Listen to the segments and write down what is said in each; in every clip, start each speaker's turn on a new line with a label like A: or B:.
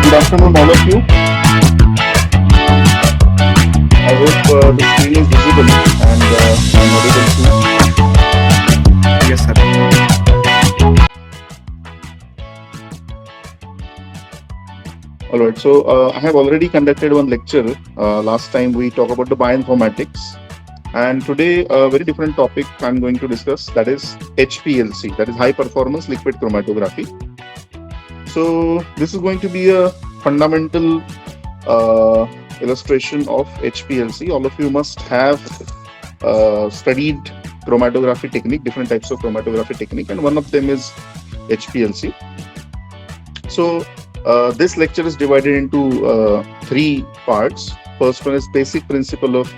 A: Good afternoon, all of you. I hope the screen is visible and I'm audible too.
B: Yes, sir.
A: All right. So I have already conducted one lecture. Last time we talked about the bioinformatics, and today a very different topic I'm going to discuss. That is HPLC. That is high performance liquid chromatography. So this is going to be a fundamental illustration of HPLC. All of you must have studied chromatography technique, different types of chromatography technique, and one of them is HPLC. So this lecture is divided into three parts. First one is basic principle of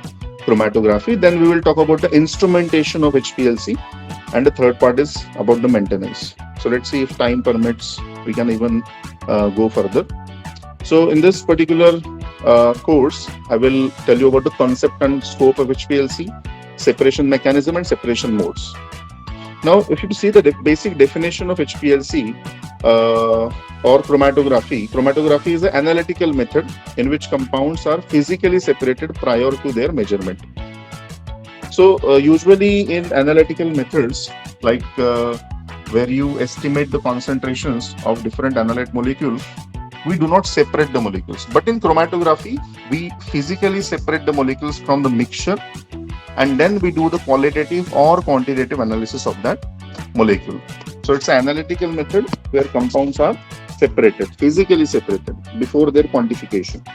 A: chromatography. Then we will talk about the instrumentation of HPLC, and the third part is about the maintenance. So let's see if time permits, we can even go further. So in this particular course, I will tell you about the concept and scope of HPLC, separation mechanism, and separation modes. Now, if you see the basic definition of HPLC or chromatography, chromatography is an analytical method in which compounds are physically separated prior to their measurement. So, usually in analytical methods, like where you estimate the concentrations of different analyte molecules, we do not separate the molecules. But in chromatography, we physically separate the molecules from the mixture, and then we do the qualitative or quantitative analysis of that molecule. So it's an analytical method where compounds are separated, physically separated before their quantification.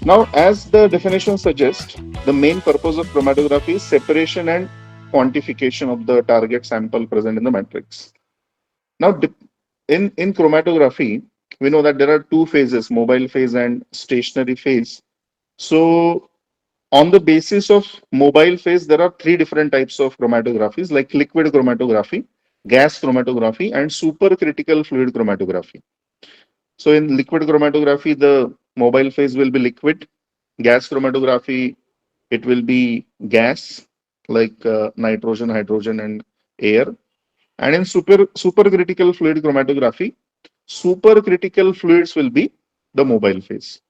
A: Now, as the definition suggests, the main purpose of chromatography is separation and quantification of the target sample present in the matrix. Now, in chromatography, we know that there are two phases, mobile phase and stationary phase. So on the basis of mobile phase, there are three different types of chromatographies, like liquid chromatography, gas chromatography, and supercritical fluid chromatography. So in liquid chromatography, the mobile phase will be liquid. Gas chromatography, it will be gas, like nitrogen, hydrogen, and air. And in supercritical fluid chromatography, supercritical fluids will be the mobile phase.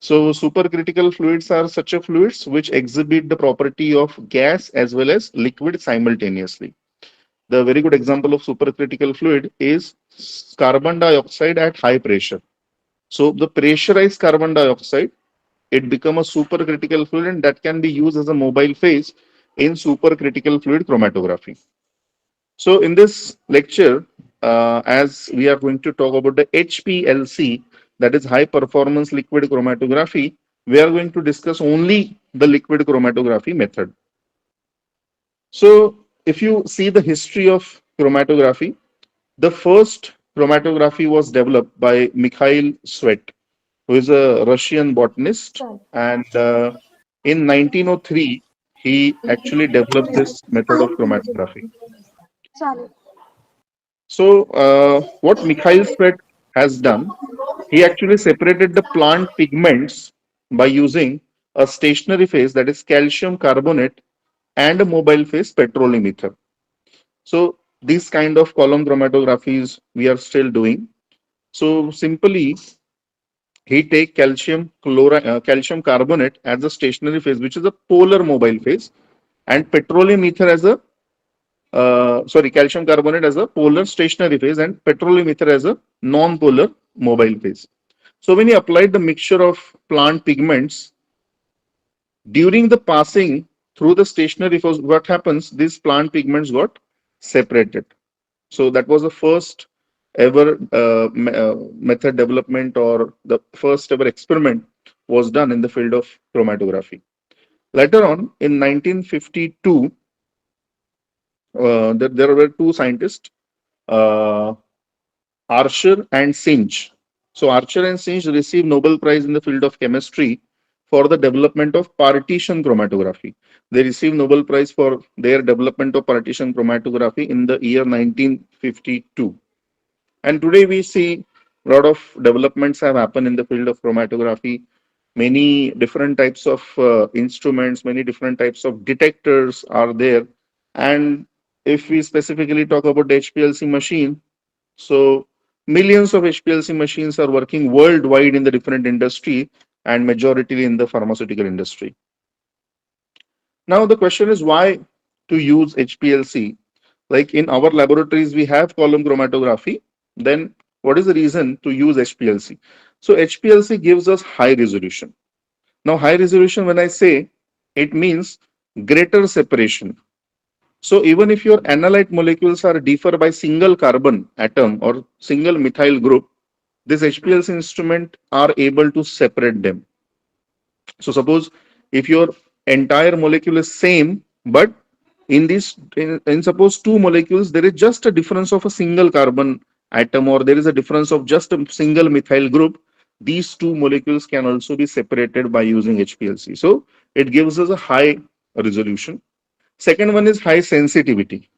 A: So supercritical fluids are such a fluids which exhibit the property of gas as well as liquid simultaneously. The very good example of supercritical fluid is carbon dioxide at high pressure. So the pressurized carbon dioxide, it become a supercritical fluid, and that can be used as a mobile phase in supercritical fluid chromatography. So in this lecture, as we are going to talk about the HPLC, that is high performance liquid chromatography, we are going to discuss only the liquid chromatography method. So if you see the history of chromatography, the first chromatography was developed by Mikhail Svet, who is a Russian botanist, and in 1903 he actually developed this method of chromatography. So, what Mikhail Svet has done, he actually separated the plant pigments by using a stationary phase, that is calcium carbonate, and a mobile phase, petroleum ether. So, these kind of column chromatographies we are still doing. So, simply he take calcium carbonate as a stationary phase, which is a polar mobile phase, and petroleum ether as a calcium carbonate as a polar stationary phase, and petroleum ether as a non-polar mobile phase. So when you applied the mixture of plant pigments during the passing through the stationary phase, what happens? These plant pigments got separated. So that was the first ever method development, or the first ever experiment was done in the field of chromatography. Later on, in 1952, there were two scientists, uh, Archer and Singe. So Archer and Singe received Nobel Prize in the field of chemistry for the development of partition chromatography. They received Nobel Prize for their development of partition chromatography in the year 1952. And today we see a lot of developments have happened in the field of chromatography. Many different types of instruments, many different types of detectors are there. And if we specifically talk about the HPLC machine, so Millions of HPLC machines are working worldwide in the different industry and majority in the pharmaceutical industry. Now the question is why to use HPLC? Like in our laboratories, we have column chromatography. Then what is the reason to use HPLC? So HPLC gives us high resolution. Now high resolution, when I say, it means greater separation. So even if your analyte molecules are differ by single carbon atom or single methyl group, this HPLC instrument are able to separate them. So suppose if your entire molecule is same, but in suppose two molecules, there is just a difference of a single carbon atom or there is a difference of just a single methyl group. These two molecules can also be separated by using HPLC. So it gives us a high resolution. Second one is high sensitivity.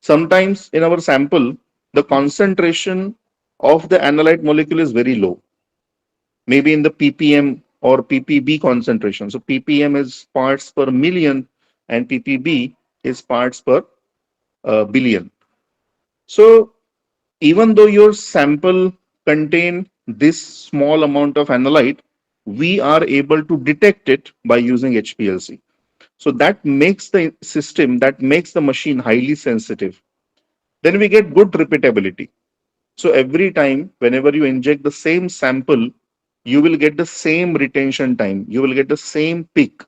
A: Sometimes in our sample, the concentration of the analyte molecule is very low, maybe in the ppm or ppb concentration. So ppm is parts per million and ppb is parts per billion. So even though your sample contain this small amount of analyte, we are able to detect it by using HPLC. So that makes the system, that makes the machine highly sensitive. Then we get good repeatability. So every time, whenever you inject the same sample, you will get the same retention time. You will get the same peak.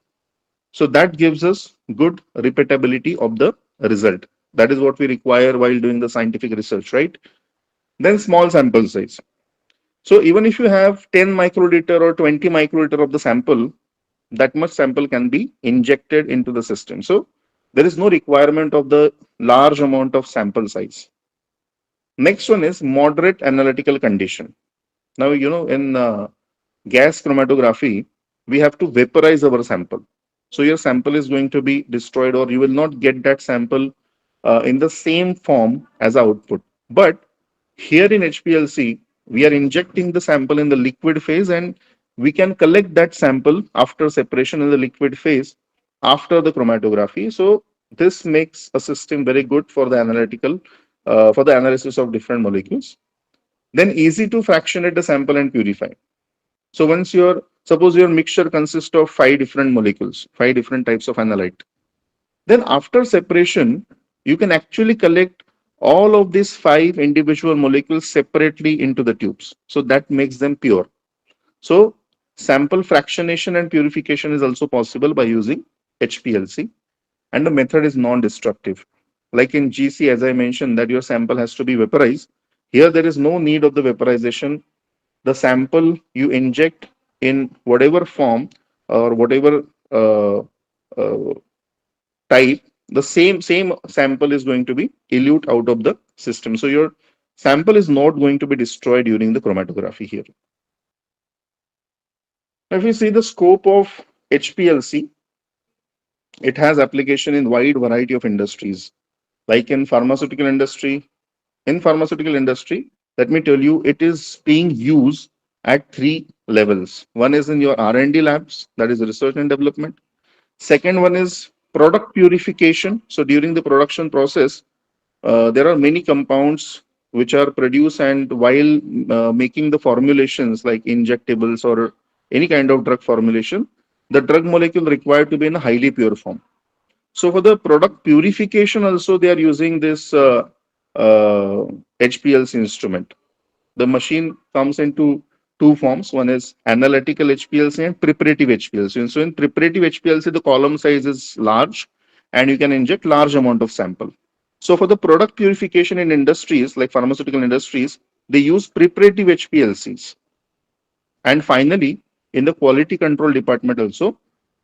A: So that gives us good repeatability of the result. That is what we require while doing the scientific research, right? Then small sample size. So even if you have 10 microliter or 20 microliter of the sample, that much sample can be injected into the system. So there is no requirement of the large amount of sample size. Next one is moderate analytical condition. Now, in gas chromatography, we have to vaporize our sample. So your sample is going to be destroyed, or you will not get that sample in the same form as output. But here in HPLC, we are injecting the sample in the liquid phase and we can collect that sample after separation in the liquid phase after the chromatography. So this makes a system very good for the analytical, for the analysis of different molecules. Then easy to fractionate the sample and purify. So once suppose your mixture consists of five different molecules, five different types of analyte. Then after separation, you can actually collect all of these five individual molecules separately into the tubes. So that makes them pure. So sample fractionation and purification is also possible by using HPLC, and the method is non-destructive. Like in GC, as I mentioned, that your sample has to be vaporized. Here there is no need of the vaporization. The sample you inject in whatever form or whatever uh, type, the same sample is going to be elute out of the system. So your sample is not going to be destroyed during the chromatography here. Now, if you see the scope of HPLC, it has application in wide variety of industries, like in pharmaceutical industry. In pharmaceutical industry, let me tell you, it is being used at three levels. One is in your R&D labs, that is research and development. Second one is product purification. So during the production process, there are many compounds which are produced, and while making the formulations like injectables or any kind of drug formulation, the drug molecule required to be in a highly pure form. So for the product purification also, they are using this uh, HPLC instrument. The machine comes into two forms. One is analytical HPLC and preparative HPLC. And so in preparative HPLC, the column size is large and you can inject large amount of sample. So for the product purification in industries like pharmaceutical industries, they use preparative HPLCs. And finally, in the quality control department also,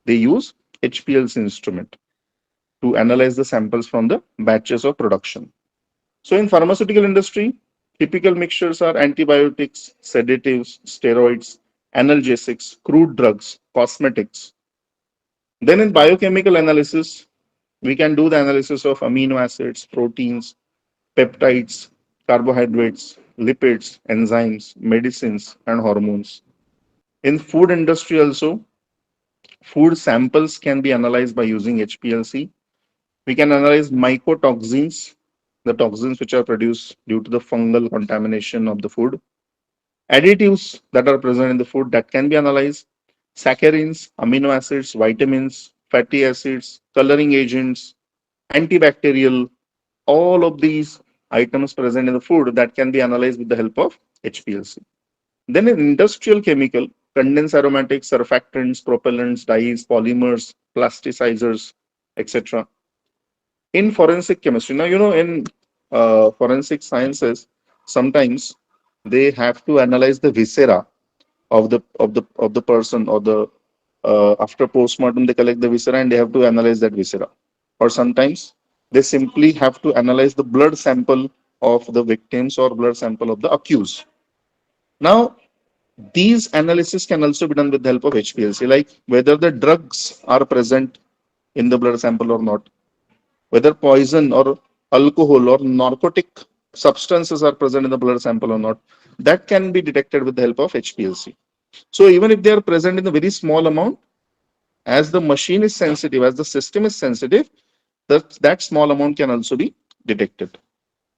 A: they use HPLC instrument to analyze the samples from the batches of production. So in pharmaceutical industry, typical mixtures are antibiotics, sedatives, steroids, analgesics, crude drugs, cosmetics. Then in biochemical analysis, we can do the analysis of amino acids, proteins, peptides, carbohydrates, lipids, enzymes, medicines, and hormones. In food industry also, food samples can be analyzed by using HPLC. We can analyze mycotoxins, the toxins which are produced due to the fungal contamination of the food, additives that are present in the food that can be analyzed, saccharins, amino acids, vitamins, fatty acids, coloring agents, antibacterial, all of these items present in the food that can be analyzed with the help of HPLC. Then in industrial chemical, condensed aromatics, surfactants, propellants, dyes, polymers, plasticizers, etc. In forensic chemistry, now in forensic sciences, sometimes they have to analyze the viscera of the person, or the after postmortem they collect the viscera and they have to analyze that viscera, or sometimes they simply have to analyze the blood sample of the victims or blood sample of the accused. Now these analysis can also be done with the help of HPLC, like whether the drugs are present in the blood sample or not, whether poison or alcohol or narcotic substances are present in the blood sample or not. That can be detected with the help of HPLC. So even if they are present in a very small amount, as the machine is sensitive, as the system is sensitive, that small amount can also be detected.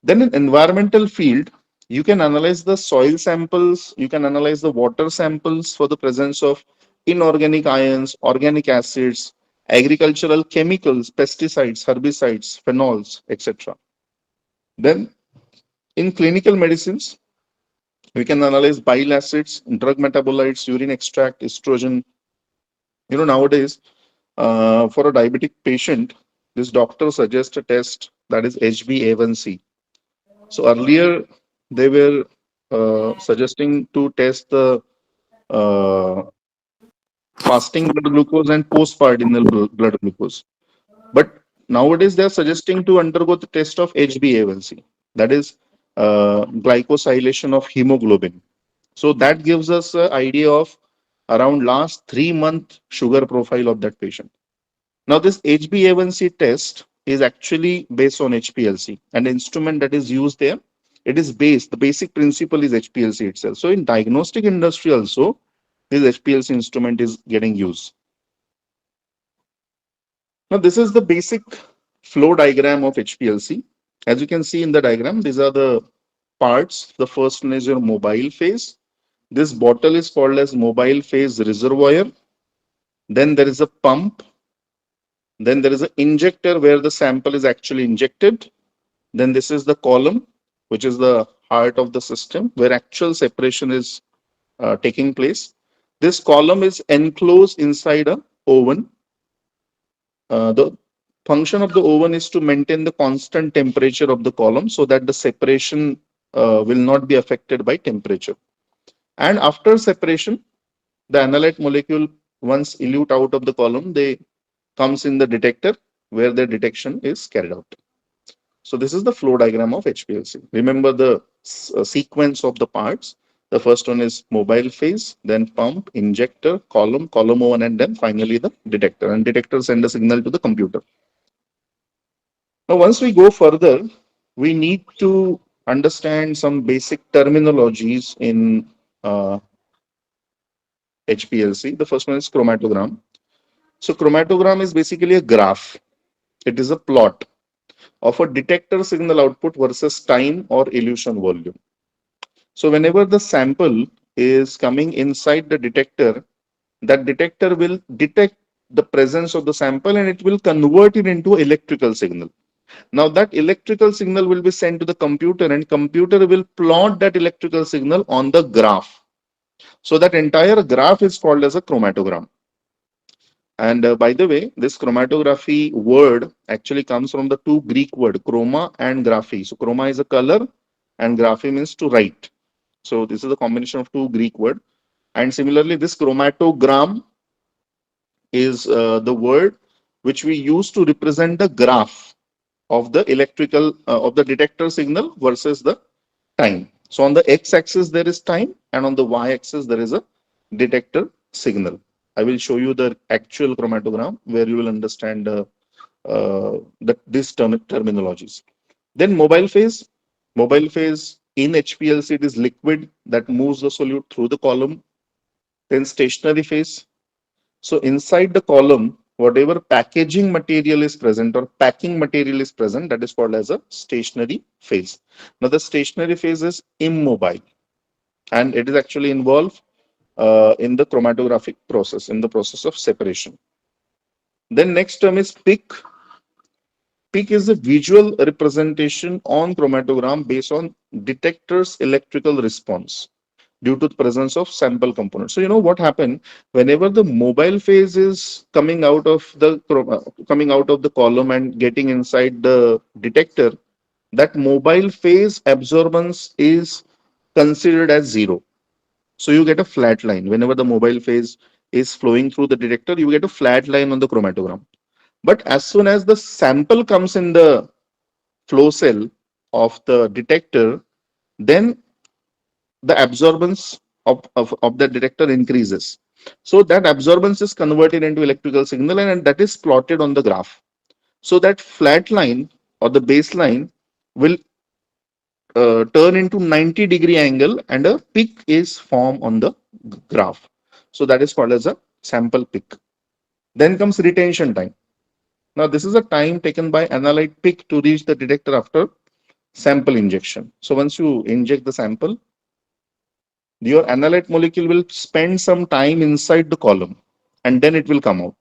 A: Then in environmental field, you can analyze the soil samples, you can analyze the water samples for the presence of inorganic ions, organic acids, agricultural chemicals, pesticides, herbicides, phenols, etc. Then in clinical medicines, we can analyze bile acids, drug metabolites, urine extract, estrogen. Nowadays, for a diabetic patient, this doctor suggests a test that is HbA1c. So earlier, they were suggesting to test the uh, fasting blood glucose and postprandial blood glucose. But nowadays, they are suggesting to undergo the test of HbA1c, that is glycosylation of hemoglobin. So that gives us an idea of around last 3 month sugar profile of that patient. Now, this HbA1c test is actually based on HPLC, and the instrument that is used there, it is based, the basic principle is HPLC itself. So, in diagnostic industry also, this HPLC instrument is getting used. Now, this is the basic flow diagram of HPLC. As you can see in the diagram, these are the parts. The first one is your mobile phase. This bottle is called as mobile phase reservoir. Then there is a pump. Then there is an injector where the sample is actually injected. Then this is the column, which is the heart of the system where actual separation is taking place. This column is enclosed inside a oven. The function of the oven is to maintain the constant temperature of the column so that the separation will not be affected by temperature. And after separation, the analyte molecule, once elute out of the column, they comes in the detector where the detection is carried out. So this is the flow diagram of HPLC. Remember the sequence of the parts. The first one is mobile phase, then pump, injector, column 1, and then finally the detector. And detector send a signal to the computer. Now, once we go further, we need to understand some basic terminologies in HPLC. The first one is chromatogram. So chromatogram is basically a graph. It is a plot of a detector signal output versus time or elution volume. So whenever the sample is coming inside the detector, that detector will detect the presence of the sample and it will convert it into electrical signal. Now that electrical signal will be sent to the computer and computer will plot that electrical signal on the graph. So that entire graph is called as a chromatogram. And by the way, this chromatography word actually comes from the two Greek word, chroma and graphy. So chroma is a color and graphy means to write. So this is a combination of two Greek word. And similarly, this chromatogram is the word which we use to represent the graph of the electrical of the detector signal versus the time. So on the x-axis there is time, and on the y-axis there is a detector signal. I will show you the actual chromatogram where you will understand these terminologies. Then mobile phase. Mobile phase in HPLC it is liquid that moves the solute through the column. Then stationary phase. So inside the column, whatever packaging material is present or packing material is present, that is called as a stationary phase. Now the stationary phase is immobile and it is actually involved in the chromatographic process, in the process of separation. Then next term is peak. Peak is a visual representation on chromatogram based on detector's electrical response due to the presence of sample components. So you know what happened whenever the mobile phase is coming out of the column and getting inside the detector, that mobile phase absorbance is considered as zero. So you get a flat line whenever the mobile phase is flowing through the detector. You get a flat line on the chromatogram. But as soon as the sample comes in the flow cell of the detector, then the absorbance of the detector increases. So that absorbance is converted into electrical signal and that is plotted on the graph. So that flat line or the baseline will turn into 90-degree angle and a peak is formed on the graph. So that is called as a sample peak. Then comes retention time. Now this is a time taken by analyte peak to reach the detector after sample injection. So once you inject the sample, your analyte molecule will spend some time inside the column and then it will come out.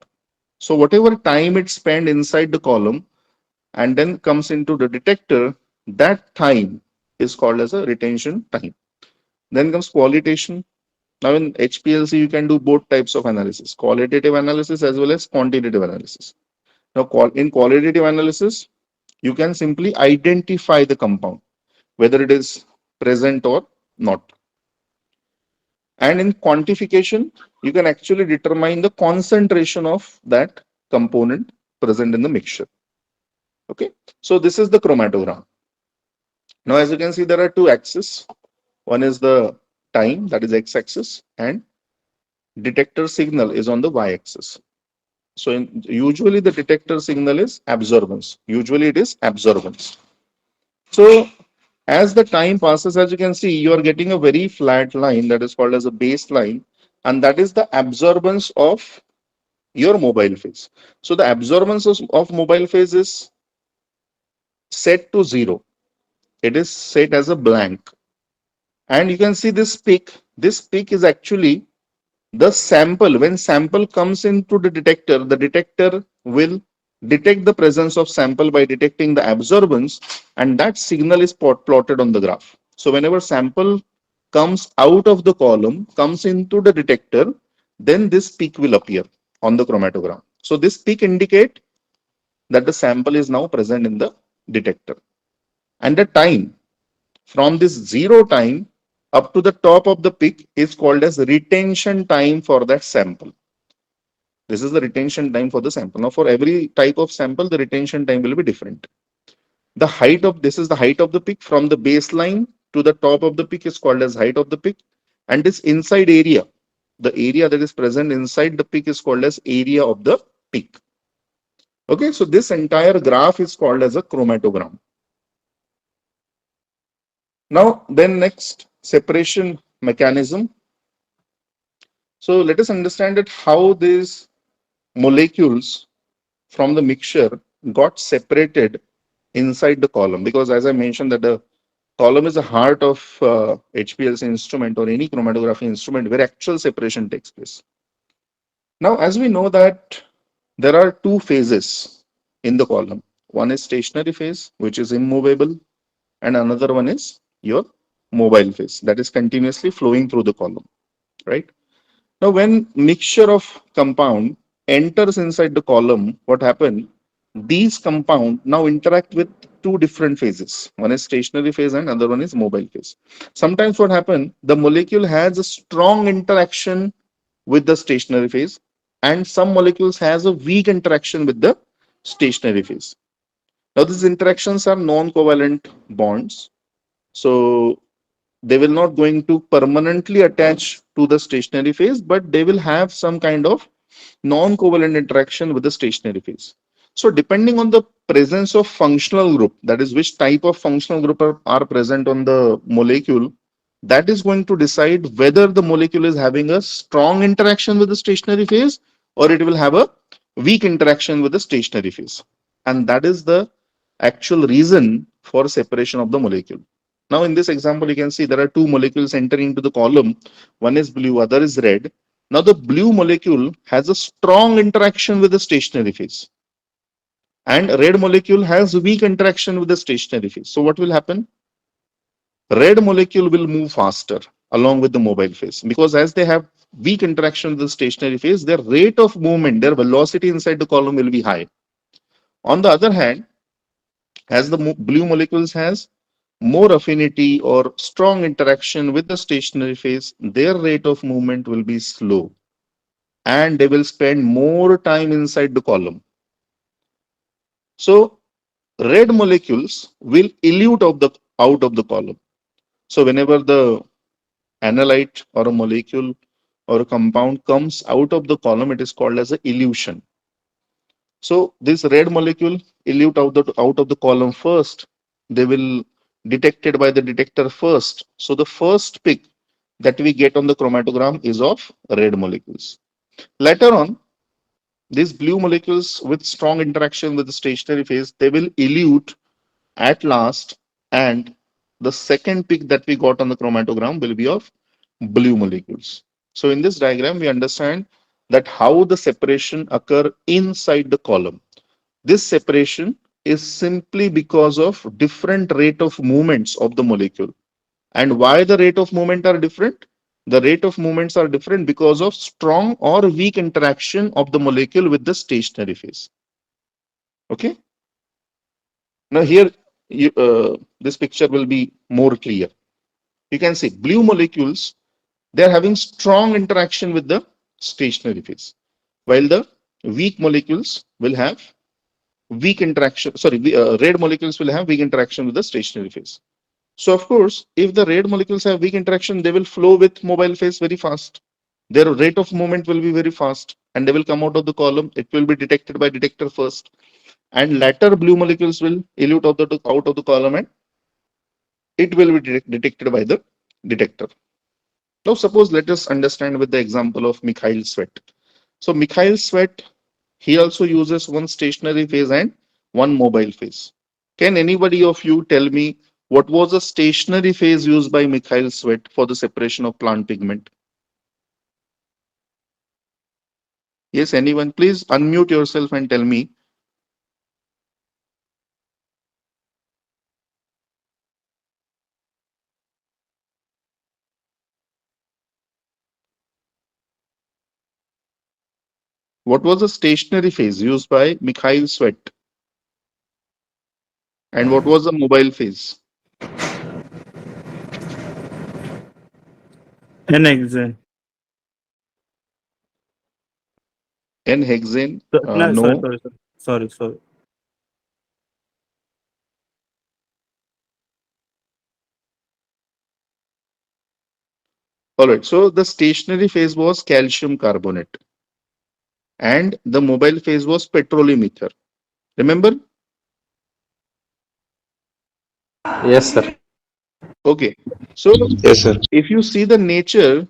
A: So whatever time it spent inside the column and then comes into the detector, that time is called as a retention time. Then comes qualitation. Now in HPLC, you can do both types of analysis, qualitative analysis as well as quantitative analysis. Now in qualitative analysis, you can simply identify the compound, whether it is present or not. And in quantification, you can actually determine the concentration of that component present in the mixture. Okay, so this is the chromatogram. Now, as you can see, there are two axes. One is the time, that is x-axis, and detector signal is on the y-axis. So usually the detector signal is absorbance. Usually it is absorbance. So as the time passes, as you can see, you are getting a very flat line that is called as a baseline, and that is the absorbance of your mobile phase. So the absorbance of mobile phase is set to zero. It is set as a blank. And you can see this peak. This peak is actually the sample. When sample comes into the detector will detect the presence of sample by detecting the absorbance, and that signal is plotted on the graph. So whenever sample comes out of the column, comes into the detector, then this peak will appear on the chromatogram. So this peak indicate that the sample is now present in the detector. And the time from this zero time up to the top of the peak is called as retention time for that sample. This is the retention time for the sample. Now, for every type of sample, the retention time will be different. The height of this is the height of the peak from the baseline to the top of the peak is called as height of the peak. And this inside area, the area that is present inside the peak is called as area of the peak. Okay, so this entire graph is called as a chromatogram. Now, then next separation mechanism. So let us understand that how these molecules from the mixture got separated inside the column, because as I mentioned that the column is the heart of HPLC instrument or any chromatography instrument where actual separation takes place. Now, as we know that there are two phases in the column. One is stationary phase, which is immovable, and another one is your mobile phase that is continuously flowing through the column, right? Now, when mixture of compound enters inside the column, what happened? These compound now interact with two different phases. One is stationary phase and other one is mobile phase. Sometimes what happens? The molecule has a strong interaction with the stationary phase, and some molecules has a weak interaction with the stationary phase. Now, these interactions are non-covalent bonds. So they will not going to permanently attach to the stationary phase, but they will have some kind of non-covalent interaction with the stationary phase. So depending on the presence of functional group, that is which type of functional group are present on the molecule, that is going to decide whether the molecule is having a strong interaction with the stationary phase or it will have a weak interaction with the stationary phase. And that is the actual reason for separation of the molecule. Now, in this example, you can see there are two molecules entering into the column. One is blue, other is red. Now, the blue molecule has a strong interaction with the stationary phase, and red molecule has weak interaction with the stationary phase. So, what will happen? Red molecule will move faster along with the mobile phase, because as they have weak interaction with the stationary phase, their rate of movement, their velocity inside the column will be high. On the other hand, as the blue molecules has more affinity or strong interaction with the stationary phase, their rate of movement will be slow and they will spend more time inside the column. So red molecules will elute out of the column. So whenever the analyte or a molecule or a compound comes out of the column, it is called as a elution. So this red molecule elute out of the column first. They will detected by the detector first. So the first pick that we get on the chromatogram is of red molecules. Later on, these blue molecules with strong interaction with the stationary phase, they will elute at last, and the second pick that we got on the chromatogram will be of blue molecules. So in this diagram, we understand that how the separation occur inside the column. This separation is simply because of different rate of movements of the molecule. And why the rate of movement are different? The rate of movements are different because of strong or weak interaction of the molecule with the stationary phase. Okay. Now here, this picture will be more clear. You can see blue molecules, they are having strong interaction with the stationary phase, while the weak molecules will have weak interaction. Sorry, red molecules will have weak interaction with the stationary phase. So of course, if the red molecules have weak interaction, they will flow with mobile phase very fast. Their rate of movement will be very fast and they will come out of the column. It will be detected by detector first, and later blue molecules will elute out of the column and it will be detected by the detector. Now suppose let us understand with the example of Mikhail sweat. So Mikhail sweat, he also uses one stationary phase and one mobile phase. Can anybody of you tell me what was the stationary phase used by Mikhail sweat for the separation of plant pigment? Yes, anyone? Please unmute yourself and tell me. What was the stationary phase used by Mikhail sweat? And what was the mobile phase?
B: An exam.
A: N hexane?
B: No, sorry,
A: No.
B: sorry, sorry. Sorry, sorry.
A: All right. So the stationary phase was calcium carbonate and the mobile phase was petroleum ether. Remember?
C: Yes, sir.
A: Okay. So
C: Yes, sir.
A: if you see the nature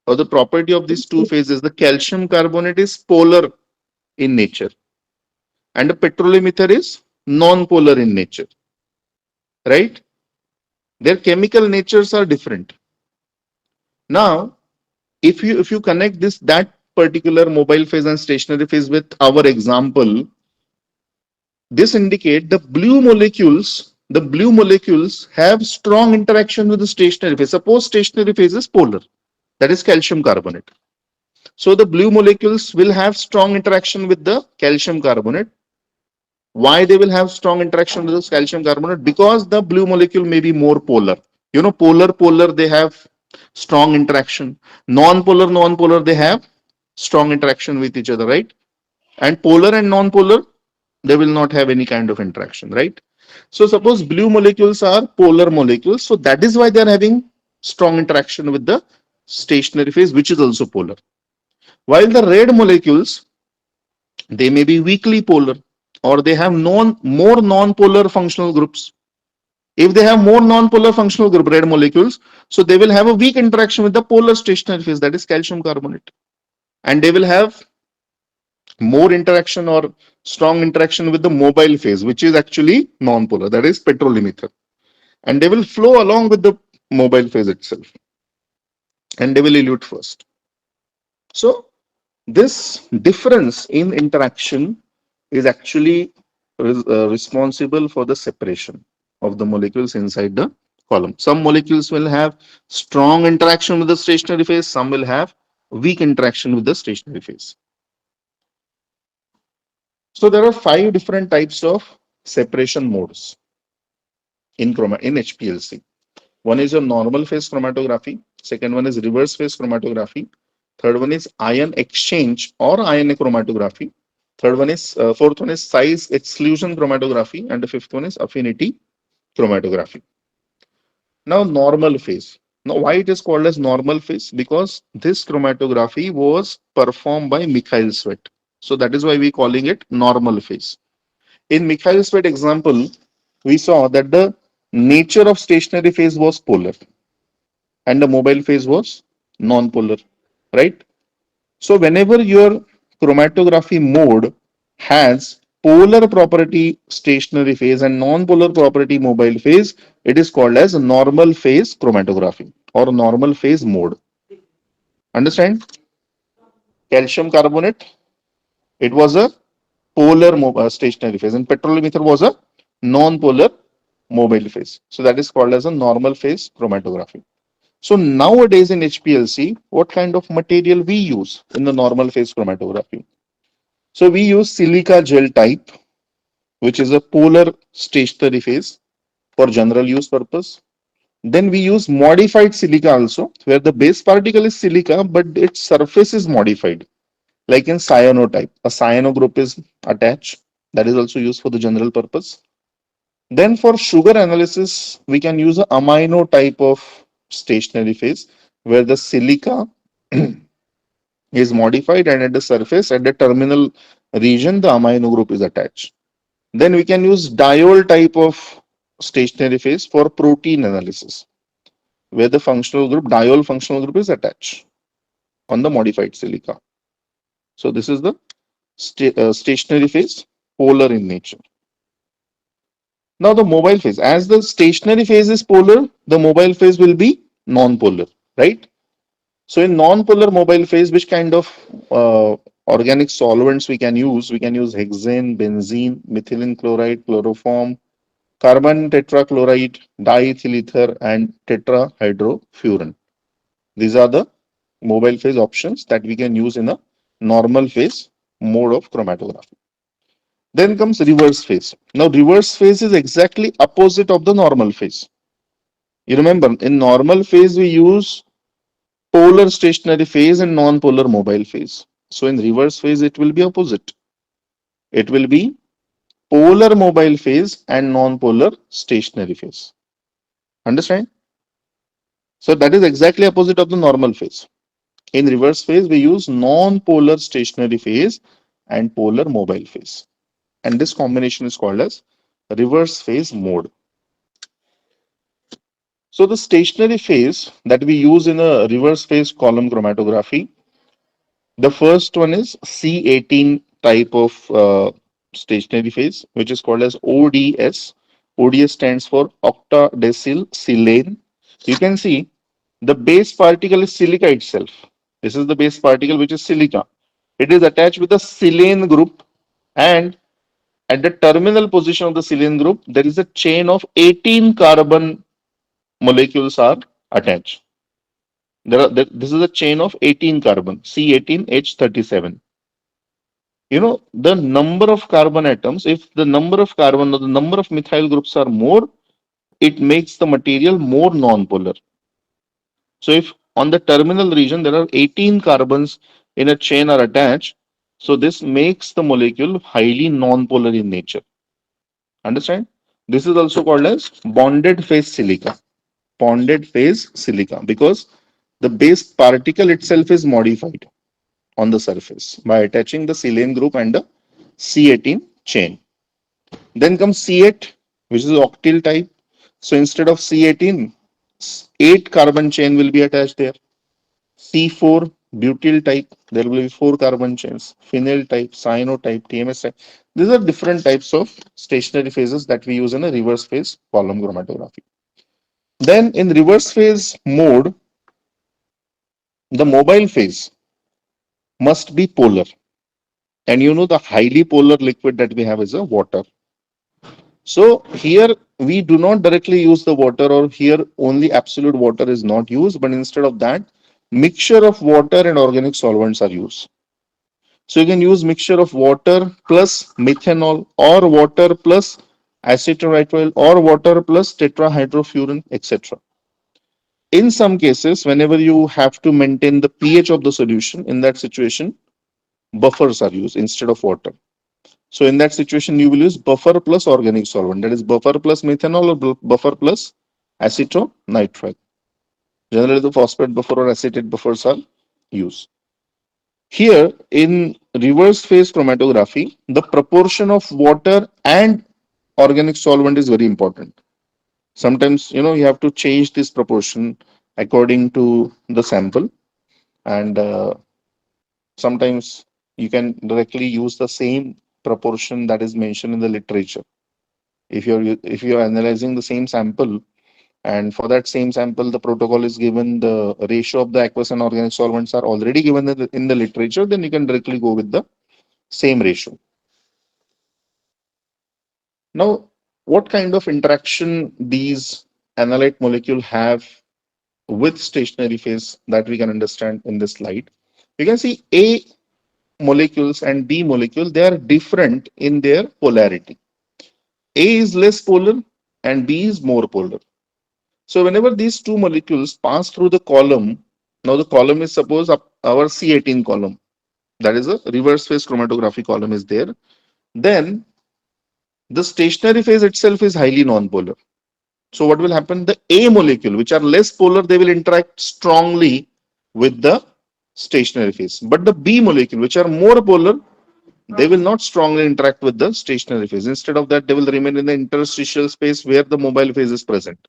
A: or the property of these two phases, the calcium carbonate is polar in nature and the petroleum ether is non-polar in nature, right? Their chemical natures are different. Now, if you connect this that particular mobile phase and stationary phase with our example, this indicate the blue molecules have strong interaction with the stationary phase. Suppose stationary phase is polar, that is calcium carbonate. So the blue molecules will have strong interaction with the calcium carbonate. Why they will have strong interaction with the calcium carbonate? Because the blue molecule may be more polar. You know, polar, they have strong interaction. Non-polar, they have strong interaction with each other, right? And polar and non-polar, they will not have any kind of interaction, right? So suppose blue molecules are polar molecules. So that is why they are having strong interaction with the stationary phase, which is also polar. While the red molecules, they may be weakly polar or they have more non-polar functional groups. If they have more non-polar functional group, red molecules, so they will have a weak interaction with the polar stationary phase, that is calcium carbonate. And they will have more interaction or strong interaction with the mobile phase, which is actually non-polar, that is petroleum ether. And they will flow along with the mobile phase itself and they will elute first. So this difference in interaction is actually responsible for the separation of the molecules inside the column. Some molecules will have strong interaction with the stationary phase, some will have weak interaction with the stationary phase. So there are 5 different types of separation modes in HPLC. One is your normal phase chromatography, second one is reverse phase chromatography, third one is ion exchange or ion chromatography, fourth one is size exclusion chromatography, and the fifth one is affinity chromatography. Now normal phase. Now why it is called as normal phase? Because this chromatography was performed by Mikhail Sweat. So that is why we calling it normal phase. In Mikhail Sweat example, we saw that the nature of stationary phase was polar and the mobile phase was non-polar, right? So whenever your chromatography mode has polar property stationary phase and non-polar property mobile phase, it is called as normal phase chromatography or normal phase mode. Understand? Calcium carbonate, it was a polar stationary phase and petroleum ether was a non-polar mobile phase. So that is called as a normal phase chromatography. So nowadays in HPLC, what kind of material we use in the normal phase chromatography? So we use silica gel type, which is a polar stationary phase for general use purpose. Then we use modified silica also, where the base particle is silica, but its surface is modified, like in cyanotype. A cyano group is attached. That is also used for the general purpose. Then for sugar analysis, we can use a amino type of stationary phase, where the silica is modified and at the surface, at the terminal region, the amino group is attached. Then we can use diol type of stationary phase for protein analysis, where the functional group, diol functional group is attached on the modified silica. So this is the stationary phase, polar in nature. Now the mobile phase, as the stationary phase is polar, the mobile phase will be non-polar, right? So in non-polar mobile phase, which kind of organic solvents we can use? We can use hexane, benzene, methylene chloride, chloroform, carbon tetrachloride, diethyl ether, and tetrahydrofuran. These are the mobile phase options that we can use in a normal phase mode of chromatography. Then comes reverse phase. Now reverse phase is exactly opposite of the normal phase. You remember in normal phase we use polar stationary phase and non-polar mobile phase. So in reverse phase it will be opposite. It will be polar mobile phase and non-polar stationary phase. Understand? So that is exactly opposite of the normal phase. In reverse phase we use non-polar stationary phase and polar mobile phase. And this combination is called as reverse phase mode. So the stationary phase that we use in a reverse phase column chromatography, the first one is C18 type of stationary phase, which is called as ODS. ODS stands for octadecyl silane. You can see the base particle is silica itself. This is the base particle which is silica. It is attached with a silane group, and at the terminal position of the silane group, there is a chain of 18 carbon molecules are attached. This is a chain of 18 carbon, C18H37. You know, the number of carbon atoms, if the number of carbon or the number of methyl groups are more, it makes the material more non-polar. So if on the terminal region there are 18 carbons in a chain are attached, so this makes the molecule highly non-polar in nature. Understand? This is also called as bonded phase silica. Bonded phase silica, because the base particle itself is modified on the surface by attaching the silane group and the C18 chain. Then comes C8, which is octyl type. So instead of C18, 8 carbon chain will be attached there. C4, butyl type, there will be 4 carbon chains, phenyl type, cyano type, TMS type. These are different types of stationary phases that we use in a reverse phase column chromatography. Then in reverse phase mode, the mobile phase must be polar. And you know the highly polar liquid that we have is a water. So here we do not directly use the water, or here only absolute water is not used, but instead of that, mixture of water and organic solvents are used. So you can use mixture of water plus methanol or water plus acetonitrile or water plus tetrahydrofuran, etc. In some cases, whenever you have to maintain the pH of the solution, in that situation, buffers are used instead of water. So in that situation, you will use buffer plus organic solvent. That is buffer plus methanol or buffer plus acetonitrile. Generally, the phosphate buffer or acetate buffers are used. Here in reverse phase chromatography, the proportion of water and organic solvent is very important. Sometimes, you have to change this proportion according to the sample, and sometimes you can directly use the same proportion that is mentioned in the literature. If you're analyzing the same sample, and for that same sample the protocol is given, the ratio of the aqueous and organic solvents are already given in the literature, then you can directly go with the same ratio. Now, what kind of interaction these analyte molecule have with stationary phase, that we can understand in this slide. You can see A molecules and B molecule, they are different in their polarity. A is less polar and B is more polar. So whenever these two molecules pass through the column, now the column is suppose our C18 column, that is a reverse phase chromatography column is there, then the stationary phase itself is highly non-polar. So what will happen? The A molecule, which are less polar, they will interact strongly with the stationary phase. But the B molecule, which are more polar, they will not strongly interact with the stationary phase. Instead of that, they will remain in the interstitial space where the mobile phase is present.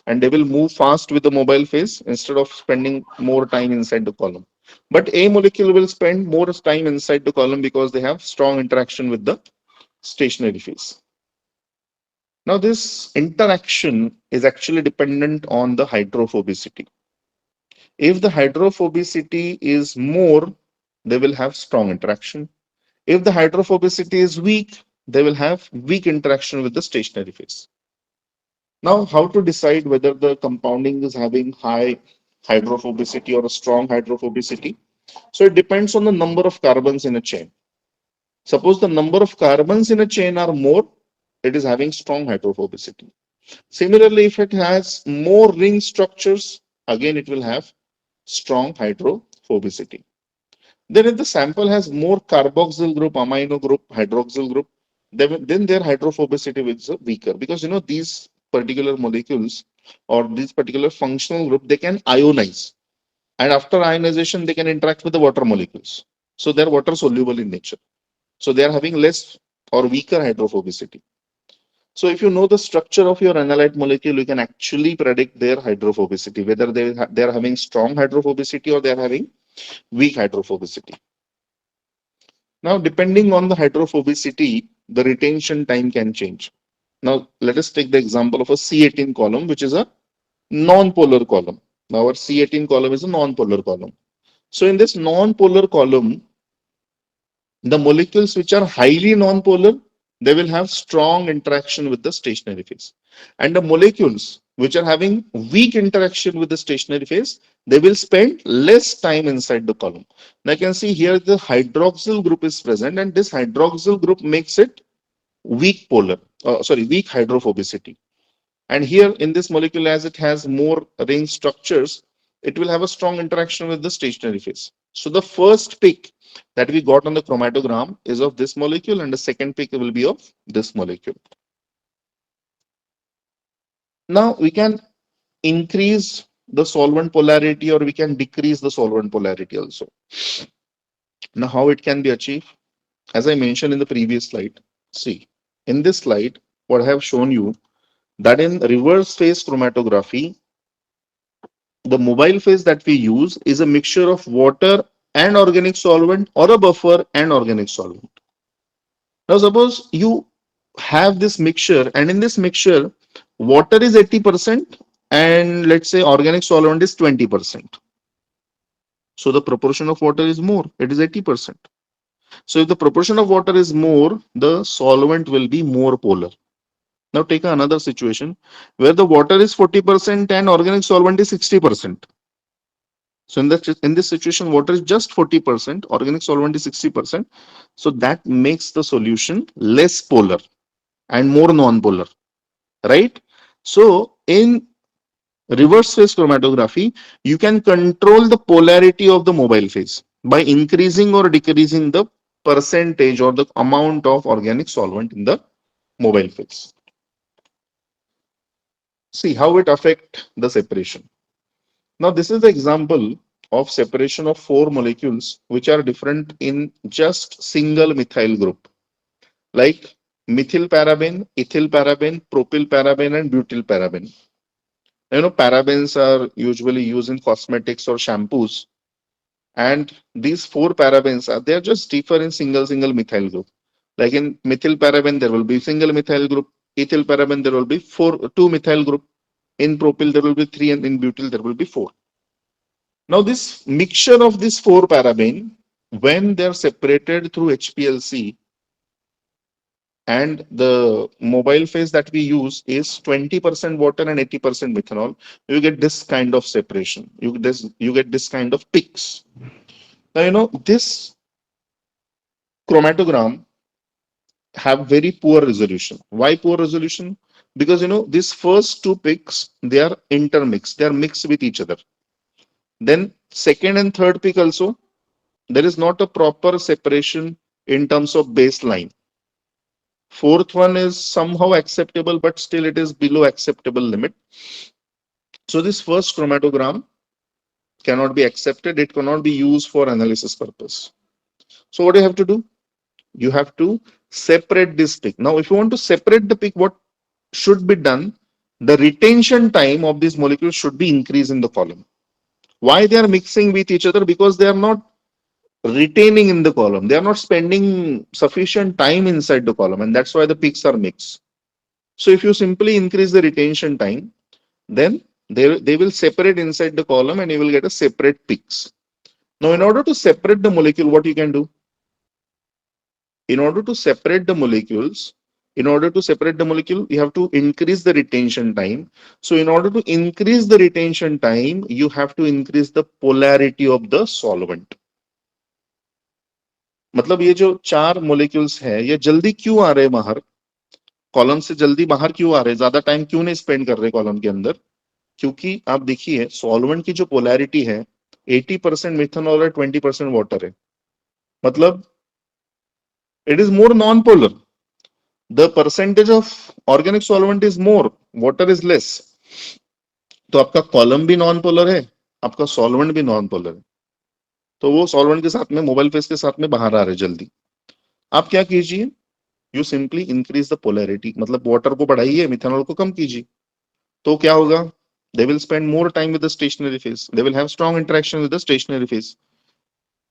A: And they will move fast with the mobile phase instead of spending more time inside the column. But A molecule will spend more time inside the column because they have strong interaction with the stationary phase. Now, this interaction is actually dependent on the hydrophobicity. If the hydrophobicity is more, they will have strong interaction. If the hydrophobicity is weak, they will have weak interaction with the stationary phase. Now, how to decide whether the compounding is having high hydrophobicity or a strong hydrophobicity? So it depends on the number of carbons in a chain. Suppose the number of carbons in a chain are more, it is having strong hydrophobicity. Similarly, if it has more ring structures, again it will have strong hydrophobicity. Then if the sample has more carboxyl group, amino group, hydroxyl group, then their hydrophobicity is weaker, because these particular molecules or these particular functional group, they can ionize, and after ionization they can interact with the water molecules. So they're water soluble in nature. So they are having less or weaker hydrophobicity. So if you know the structure of your analyte molecule, you can actually predict their hydrophobicity, whether they are having strong hydrophobicity or they are having weak hydrophobicity. Now, depending on the hydrophobicity, the retention time can change. Now, let us take the example of a C18 column, which is a non-polar column. Now, our C18 column is a non-polar column. So in this non-polar column, the molecules which are highly non-polar, they will have strong interaction with the stationary phase. And the molecules which are having weak interaction with the stationary phase, they will spend less time inside the column. Now you can see here the hydroxyl group is present, and this hydroxyl group makes it weak polar, weak hydrophobicity. And here in this molecule, as it has more ring structures, it will have a strong interaction with the stationary phase. So the first pick that we got on the chromatogram is of this molecule, and the second pick will be of this molecule. Now we can increase the solvent polarity or we can decrease the solvent polarity also. Now how it can be achieved? As I mentioned in the previous slide, see, in this slide, what I have shown you, that in reverse phase chromatography, the mobile phase that we use is a mixture of water and organic solvent or a buffer and organic solvent. Now, suppose you have this mixture, and in this mixture, water is 80%, and let's say organic solvent is 20%. So the proportion of water is more, it is 80%. So if the proportion of water is more, the solvent will be more polar. Now take another situation where the water is 40% and organic solvent is 60%. So in this situation, water is just 40%, organic solvent is 60%. So that makes the solution less polar and more non-polar, right? So in reverse phase chromatography, you can control the polarity of the mobile phase by increasing or decreasing the percentage or the amount of organic solvent in the mobile phase. See how it affects the separation. Now, this is the example of separation of four molecules which are different in just single methyl group, like methyl paraben, ethyl paraben, propyl paraben, and butyl paraben. Parabens are usually used in cosmetics or shampoos, and these four parabens are they are just differ in single methyl group. Like in methyl paraben, there will be single methyl group. Ethyl paraben, there will be two methyl group. In propyl, there will be three, and in butyl, there will be four. Now, this mixture of these four paraben, when they are separated through HPLC, and the mobile phase that we use is 20% water and 80% methanol, you get this kind of separation. You get this kind of peaks. Now, this chromatogram have very poor resolution. Why poor resolution? Because these first two peaks, they are intermixed, they are mixed with each other. Then second and third peak also, there is not a proper separation in terms of baseline. Fourth one is somehow acceptable, but still it is below acceptable limit. So this first chromatogram cannot be accepted. It cannot be used for analysis purpose. So what do you have to do? You have to separate this peak. Now, if you want to separate the peak, what should be done? The retention time of these molecules should be increased in the column. Why they are mixing with each other? Because they are not retaining in the column. They are not spending sufficient time inside the column, and that's why the peaks are mixed. So if you simply increase the retention time, then they will separate inside the column and you will get a separate peaks. Now, in order to separate the molecule, what you can do? In order to separate the molecules, you have to increase the retention time. So in order to increase the retention time, you have to increase the polarity of the solvent. मतलब ये जो चार molecules है ये जल्दी क्यों आ रहे हैं बाहर, कॉलम से जल्दी बाहर क्यों आ रहे हैं, ज्यादा टाइम क्यों नहीं स्पेंड कर रहे कॉलम के अंदर? क्योंकि आप देखिए सॉल्वेंट की जो पोलैरिटी है 80% मिथेनॉल और 20% वाटर है, मतलब it is more non polar. The percentage of organic solvent is more, water is less. तो आपका कॉलम भी नॉन पोलर है, आपका सॉल्वेंट भी नॉन पोलर है. तो वो सॉल्वेंट के साथ में मोबाइल फेस के साथ में बाहर आ रहे जल्दी. आप क्या कीजिए, you simply increase the polarity, मतलब वाटर को बढ़ाइए, मिथेनॉल को कम कीजिए. तो क्या होगा? They will spend more time with the stationary phase. They will have strong interaction with the stationary phase.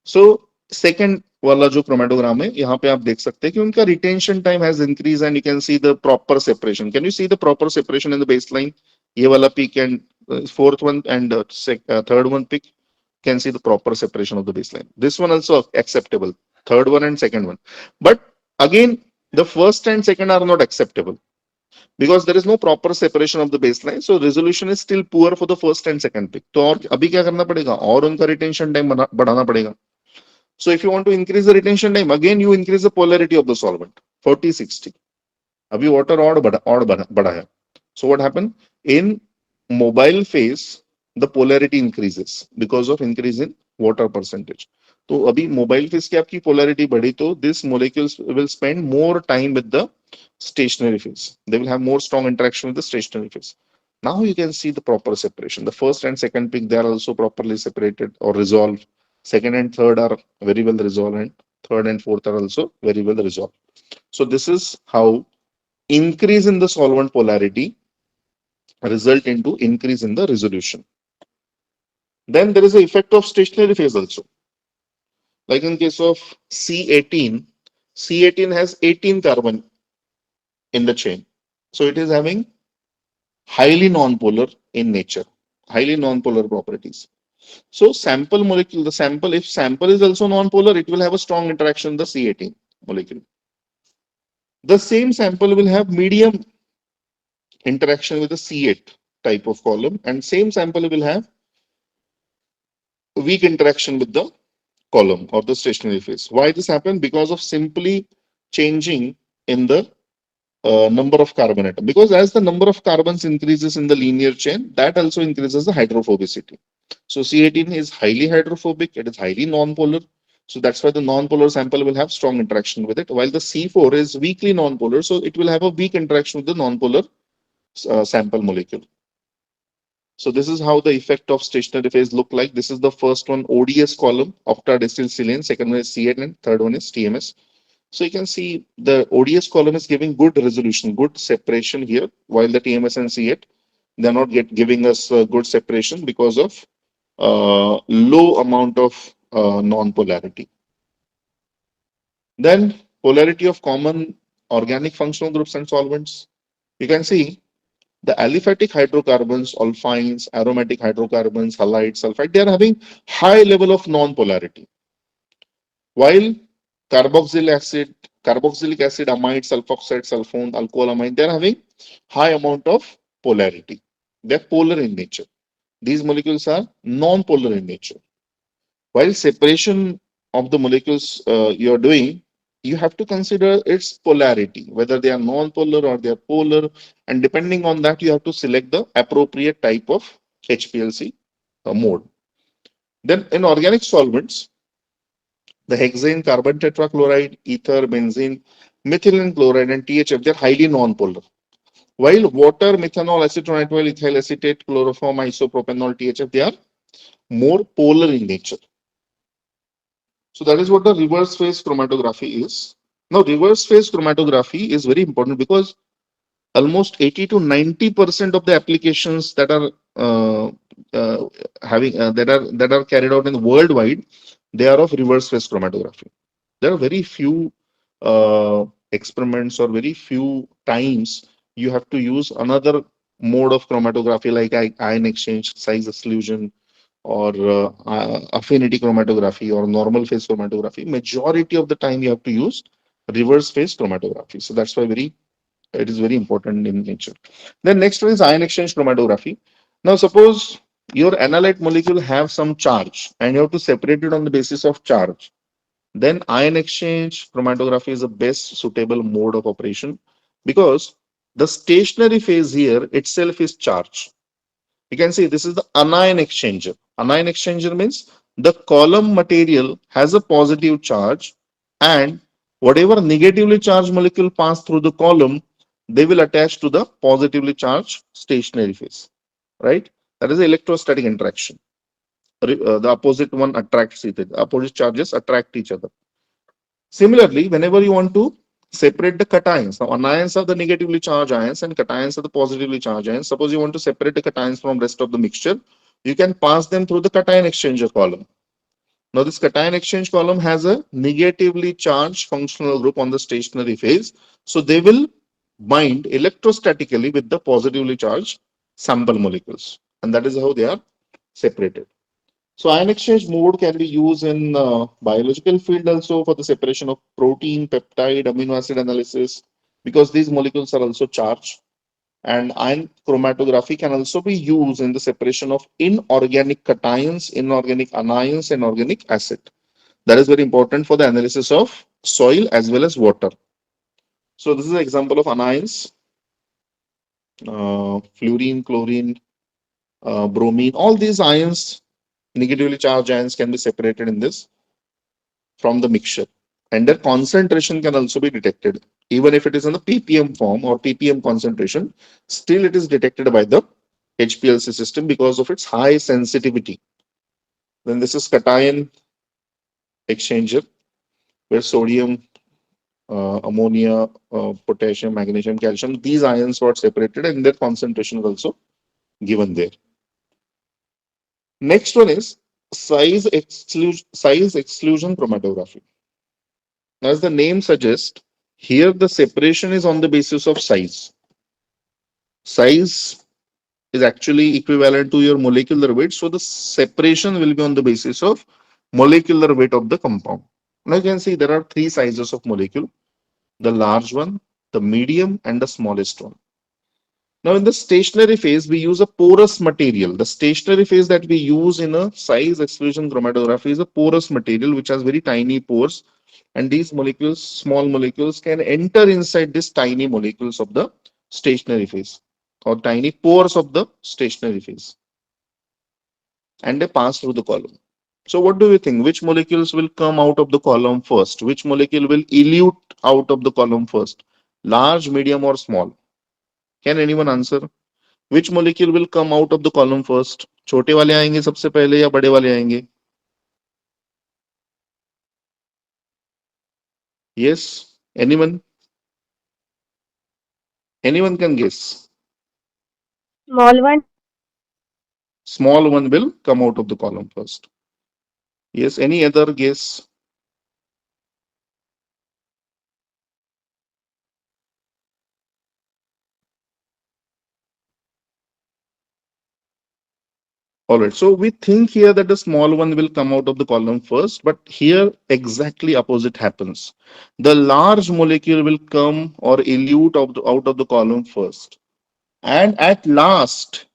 A: So second वाला जो chromatogram है यहाँ पे आप देख सकते हैं कि उनका retention time has increased and you can see the proper separation. Can you see the proper separation in the baseline? ये वाला peak and fourth one and third one peak, can see the proper separation of the baseline. This one also acceptable, third one and second one. But again, the first and second are not acceptable, because there is no proper separation of the baseline. So resolution is still poor for the first and second peak. तो और अभी क्या करना पड़ेगा, और उनका retention time बढ़ाना पड़ेगा. So if you want to increase the retention time, again you increase the polarity of the solvent 40-60. अभी water और बढ़ा है. So what happened in mobile phase? The polarity increases because of increase in water percentage. तो अभी mobile phase की आपकी polarity बढ़ी तो this molecules will spend more time with the stationary phase. They will have more strong interaction with the stationary phase. Now you can see the proper separation. The first and second peak, they are also properly separated or resolved. Second and third are very well resolved, and third and fourth are also very well resolved. So this is how increase in the solvent polarity result into increase in the resolution. Then there is the effect of stationary phase also. Like in case of C18, C18 has 18 carbon in the chain. So it is having highly non-polar in nature, highly non-polar properties. So sample molecule, the sample, if sample is also non-polar, it will have a strong interaction with the C18 molecule. The same sample will have medium interaction with the C8 type of column, and same sample will have weak interaction with the column or the stationary phase. Why this happened? Because of simply changing in the number of carbon atom. Because as the number of carbons increases in the linear chain, that also increases the hydrophobicity. So C18 is highly hydrophobic, it is highly non-polar. So that's why the non-polar sample will have strong interaction with it, while the C4 is weakly non-polar, so it will have a weak interaction with the non-polar sample molecule. So this is how the effect of stationary phase look like. This is the first one, ODS column, octadistylsilane, second one is C8, and third one is TMS. So you can see the ODS column is giving good resolution, good separation here, while the TMS and C8, they're not giving us good separation because of low amount of non-polarity. Then polarity of common organic functional groups and solvents. You can see the aliphatic hydrocarbons, olefins, aromatic hydrocarbons, halides, sulfide, they are having high level of non-polarity. While carboxylic acid, amide, sulfoxide, sulfone, alcoholamide, they are having high amount of polarity. They are polar in nature. These molecules are non-polar in nature. While separation of the molecules you are doing, you have to consider its polarity, whether they are non-polar or they are polar, and depending on that, you have to select the appropriate type of HPLC mode. Then in organic solvents, the hexane, carbon tetrachloride, ether, benzene, methylene chloride, and THF, they're highly non-polar. While water, methanol, acetonitrile, ethyl acetate, chloroform, isopropanol, THF, they are more polar in nature. So that is what the reverse phase chromatography is. Now, reverse phase chromatography is very important because almost 80 to 90% of the applications that are that are carried out in worldwide, they are of reverse phase chromatography. There are very few experiments or very few times you have to use another mode of chromatography like ion exchange, size exclusion, or affinity chromatography or normal phase chromatography. Majority of the time you have to use reverse phase chromatography. So that's why it is very important in nature. Then next one is ion exchange chromatography. Now suppose your analyte molecule have some charge and you have to separate it on the basis of charge. Then ion exchange chromatography is the best suitable mode of operation because the stationary phase here itself is charged. You can see this is the anion exchanger. Anion exchanger means the column material has a positive charge, and whatever negatively charged molecule pass through the column, they will attach to the positively charged stationary phase, right? That is the electrostatic interaction. The opposite one attracts it. The opposite charges attract each other. Similarly, whenever you want to separate the cations, now anions are the negatively charged ions and cations are the positively charged ions. Suppose you want to separate the cations from rest of the mixture, you can pass them through the cation exchanger column. Now this cation exchange column has a negatively charged functional group on the stationary phase. So they will bind electrostatically with the positively charged sample molecules. And that is how they are separated. So ion exchange mode can be used in biological field also for the separation of protein, peptide, amino acid analysis, because these molecules are also charged. And ion chromatography can also be used in the separation of inorganic cations, inorganic anions, and organic acid. That is very important for the analysis of soil as well as water. So this is an example of anions, fluorine, chlorine, bromine. All these ions, negatively charged ions, can be separated in this from the mixture, and their concentration can also be detected. Even if it is in the ppm form or ppm concentration, still it is detected by the HPLC system because of its high sensitivity. Then this is cation exchanger, where sodium, ammonia, potassium, magnesium, calcium, these ions were separated and their concentration is also given there. Next one is size exclusion chromatography. As the name suggests, here the separation is on the basis of size. Size is actually equivalent to your molecular weight, so the separation will be on the basis of molecular weight of the compound. Now you can see there are three sizes of molecule: the large one, the medium, and the smallest one. Now, in the stationary phase, we use a porous material. The stationary phase that we use in a size exclusion chromatography is a porous material which has very tiny pores. And these molecules, small molecules, can enter inside these tiny molecules of the stationary phase or tiny pores of the stationary phase, and they pass through the column. So, what do you think? Which molecules will come out of the column first? Which molecule will elute out of the column first? Large, medium, or small? Can anyone answer? Which molecule will come out of the column first? छोटे वाले आएंगे सबसे पहले या बड़े वाले आएंगे? Yes, anyone? Anyone can guess.
D: Small one.
A: Small one will come out of the column first. Yes, any other guess? All right, so we think here that the small one will come out of the column first, but here exactly opposite happens. The large molecule will come or elute out of the column first. And at last,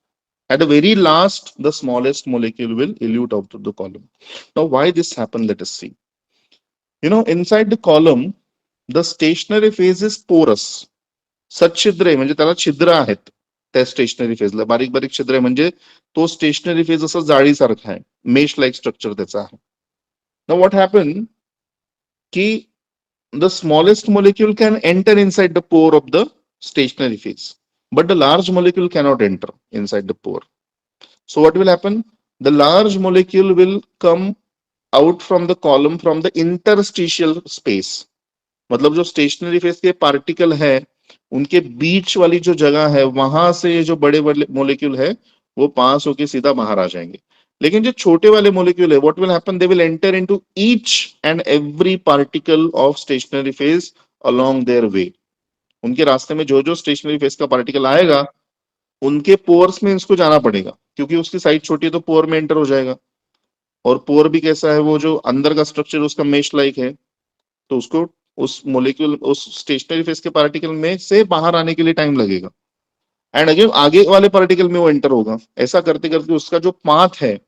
A: at the very last, the smallest molecule will elute out of the column. Now, why this happened? Let us see. Inside the column, the stationary phase is porous. सच्छिद्र आहे म्हणजे त्याला छिद्र आहेत त्या stationery फेजला. बारीक बारीक छिद्र आहे म्हणजे तो स्टेशनरी फेज असं जाळीसारखा आहे. मेश लाईक स्ट्रक्चर त्याचा आहे. नाउ व्हॉट हॅपन की the smallest molecule can enter inside the pore of the stationary phase, but the large molecule cannot enter inside the pore. So what will happen? The large molecule will come out from the column from the interstitial space. मतलब जो stationary phase के particle है उनके बीच वाली जो जगह है वहां से ये जो बड़े बड़े मोलिक्यूल है वो पास होके सीधा बाहर आ जाएंगे. लेकिन जो छोटे वाले मोलिक्यूल है what will happen? They will enter into each and every particle of stationary phase along their way. उनके रास्ते में जो जो स्टेशनरी फेज का पार्टिकल आएगा उनके पोर्स में इसको जाना पड़ेगा, क्योंकि उसकी साइज छोटी है तो पोर में एंटर हो जाएगा. और पोर भी कैसा है? वो जो अंदर का स्ट्रक्चर उसका मेश लाइक है, तो उसको उस मोलिक्यूल उस स्टेशनरी फेज के पार्टिकल में से बाहर आने के लिए टाइम लगेगा. एंड अगेन आगे वाले पार्टिकल में वो एंटर होगा. ऐसा करते करते उसका जो पाथ है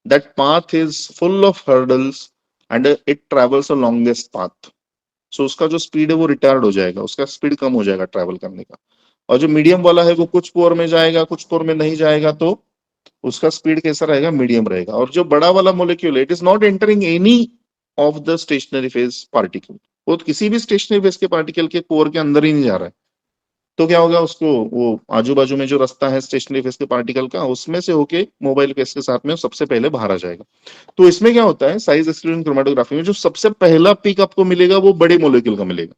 A: that path is full of hurdles and it travels a longest path. So उसका जो स्पीड है वो रिटार्ड हो जाएगा, उसका स्पीड कम हो जाएगा ट्रेवल करने का. और जो मीडियम वाला है वो कुछ पोर में जाएगा कुछ पोर में नहीं जाएगा, तो उसका स्पीड कैसा रहेगा? मीडियम रहेगा. और जो बड़ा वाला molecule it is not entering any of the stationary phase particle. वो किसी भी स्टेशनरी फेज के पार्टिकल के पोर के अंदर ही नहीं जा रहा है. तो क्या होगा? उसको वो आजू बाजू में जो रास्ता है स्टेशनरी फेज के पार्टिकल का उसमें से होके मोबाइल फेज के साथ में सबसे पहले बाहर आ जाएगा. तो इसमें क्या होता है? साइज एक्सक्लूजन क्रोमेटोग्राफी में जो सबसे पहला पिक आपको मिलेगा वो बड़े मोलिक्यूल का मिलेगा,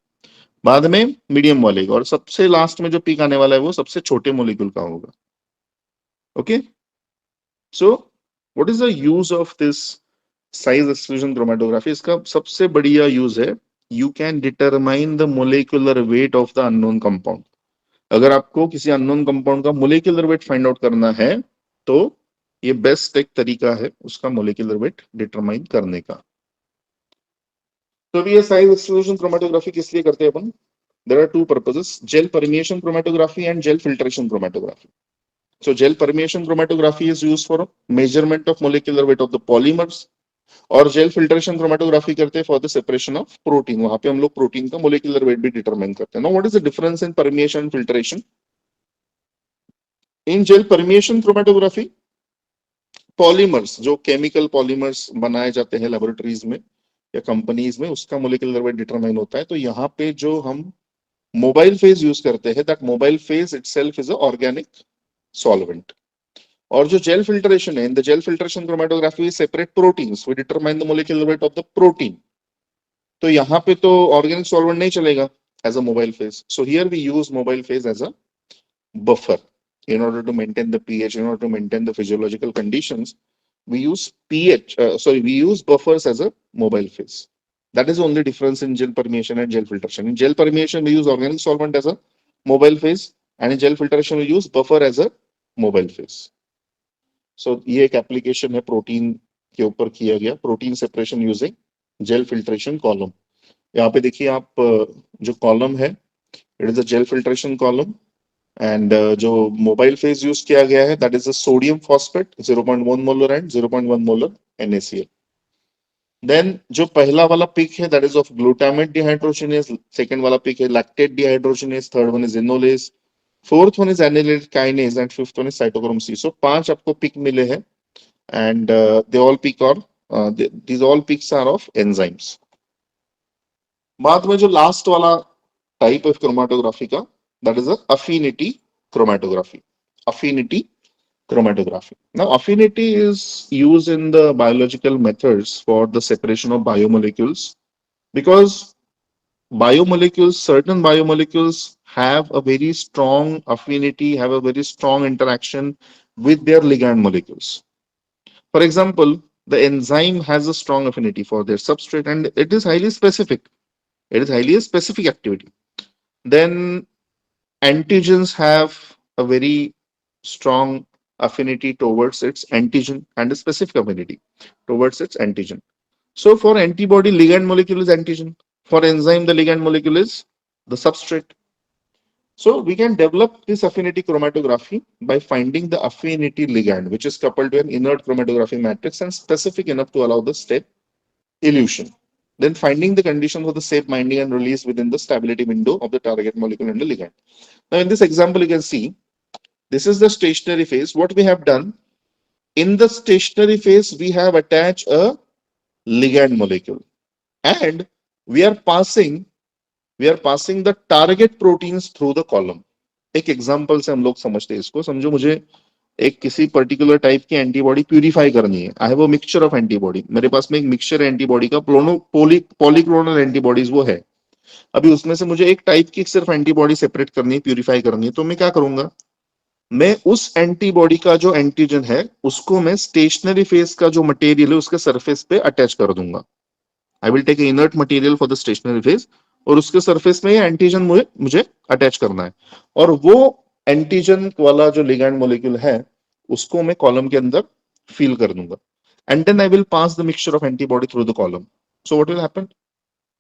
A: बाद में मीडियम वाले का, और सबसे लास्ट में जो पिक आने वाला है वो सबसे छोटे मोलिक्यूल का होगा. Okay, so what is the use of this size exclusion chromatography? इसका सबसे बढ़िया यूज है you can determine the molecular weight of the unknown compound. अगर आपको किसी अननोन कंपाउंड का मोलिकुलर वेट फाइंड आउट करना है तो ये बेस्ट एक तरीका है उसका मोलिकुलर वेट डिटरमाइन करने का. तो अभी ये साइज एक्सक्लूजन क्रोमेटोग्राफी किस लिए करते हैं अपन? There are two purposes, gel permeation chromatography and gel filtration chromatography. So gel permeation chromatography is used for measurement of molecular weight of the polymers, और जेल फिल्ट्रेशन क्रोमेटोग्राफी करते हैं for the separation of protein. वहां पे हम लोग protein का molecular weight भी determine करते हैं. Now what is the difference in permeation and filtration? In gel permeation chromatography polymers, जो केमिकल पॉलीमर्स बनाए जाते हैं लेबोरेटरीज में या कंपनीज में, उसका मोलिकुलर वेट डिटरमाइन होता है. तो यहाँ पे जो हम मोबाइल फेज यूज करते हैं that mobile phase itself is a organic solvent. और जो जेल फिल्ट्रेशन है, in the gel filtration chromatography separate proteins, we determine the molecular weight of the protein. तो यहाँ पे तो ऑर्गेनिक सॉल्वेंट नहीं चलेगा as a mobile phase. So here we use mobile phase as a buffer in order to maintain the pH, in order to maintain the physiological conditions. we use we use buffers as a mobile phase. That is the only difference in gel permeation and gel filtration. In gel permeation, we use organic solvent as a mobile phase, and in gel filtration, we use buffer as a mobile phase. So ये एक application है protein के ऊपर किया गया, protein separation using gel filtration column. यहाँ पे देखिए आप जो कॉलम है, it is a gel filtration column, and जो मोबाइल फेज यूज किया गया है that is a sodium phosphate 0.1 molar and 0.1 molar NaCl. Then जो पहला वाला पिक है that is of glutamate dehydrogenase, second वाला पिक है lactate dehydrogenase, third one is enolase, fourth one is analytic kinase and fifth one is cytochrome C. सो 5 आपको pick मिले हैं, and they all pick or these all picks are of enzymes. बाद में जो last वाला type of chromatography का that is affinity chromatography. Affinity chromatography. Now, affinity is used in the biological methods for the separation of biomolecules because biomolecules, certain biomolecules have a very strong affinity, have a very strong interaction with their ligand molecules. For example, the enzyme has a strong affinity for their substrate and it is highly specific. It is highly a specific activity. Then antigens have a very strong affinity towards its antigen and a specific affinity towards its antigen. So for antibody, ligand molecule is antigen. For enzyme, the ligand molecule is the substrate. So we can develop this affinity chromatography by finding the affinity ligand, which is coupled to an inert chromatography matrix and specific enough to allow the step elution. Then finding the conditions of the safe binding and release within the stability window of the target molecule and the ligand. Now in this example, you can see this is the stationary phase. What we have done in the stationary phase, we have attached a ligand molecule and we are passing the target proteins through the column. एक example से हम लोग समझते हैं इसको. समझो मुझे एक किसी पर्टिकुलर टाइप की एंटीबॉडी प्यूरिफाई करनी है. I have a mixture of antibody. मेरे पास में एक मिक्सचर एंटीबॉडी का पॉलीक्लोनल एंटीबॉडीज वो है. अभी उसमें से मुझे एक टाइप की सिर्फ एंटीबॉडी सेपरेट करनी है, प्यूरिफाई करनी है. तो मैं क्या करूंगा, मैं उस एंटीबॉडी का जो एंटीजन है उसको मैं स्टेशनरी फेज का जो मटेरियल है उसके सरफेस पे अटैच कर दूंगा. I will take inert material for the stationary phase और उसके सरफेस में ये एंटीजन मुझे अटैच करना है और वो एंटीजन वाला जो लिगैंड मॉलिक्यूल है उसको मैं कॉलम के अंदर फिल कर दूंगा and then I will pass the mixture of antibody through the column. So what will happen,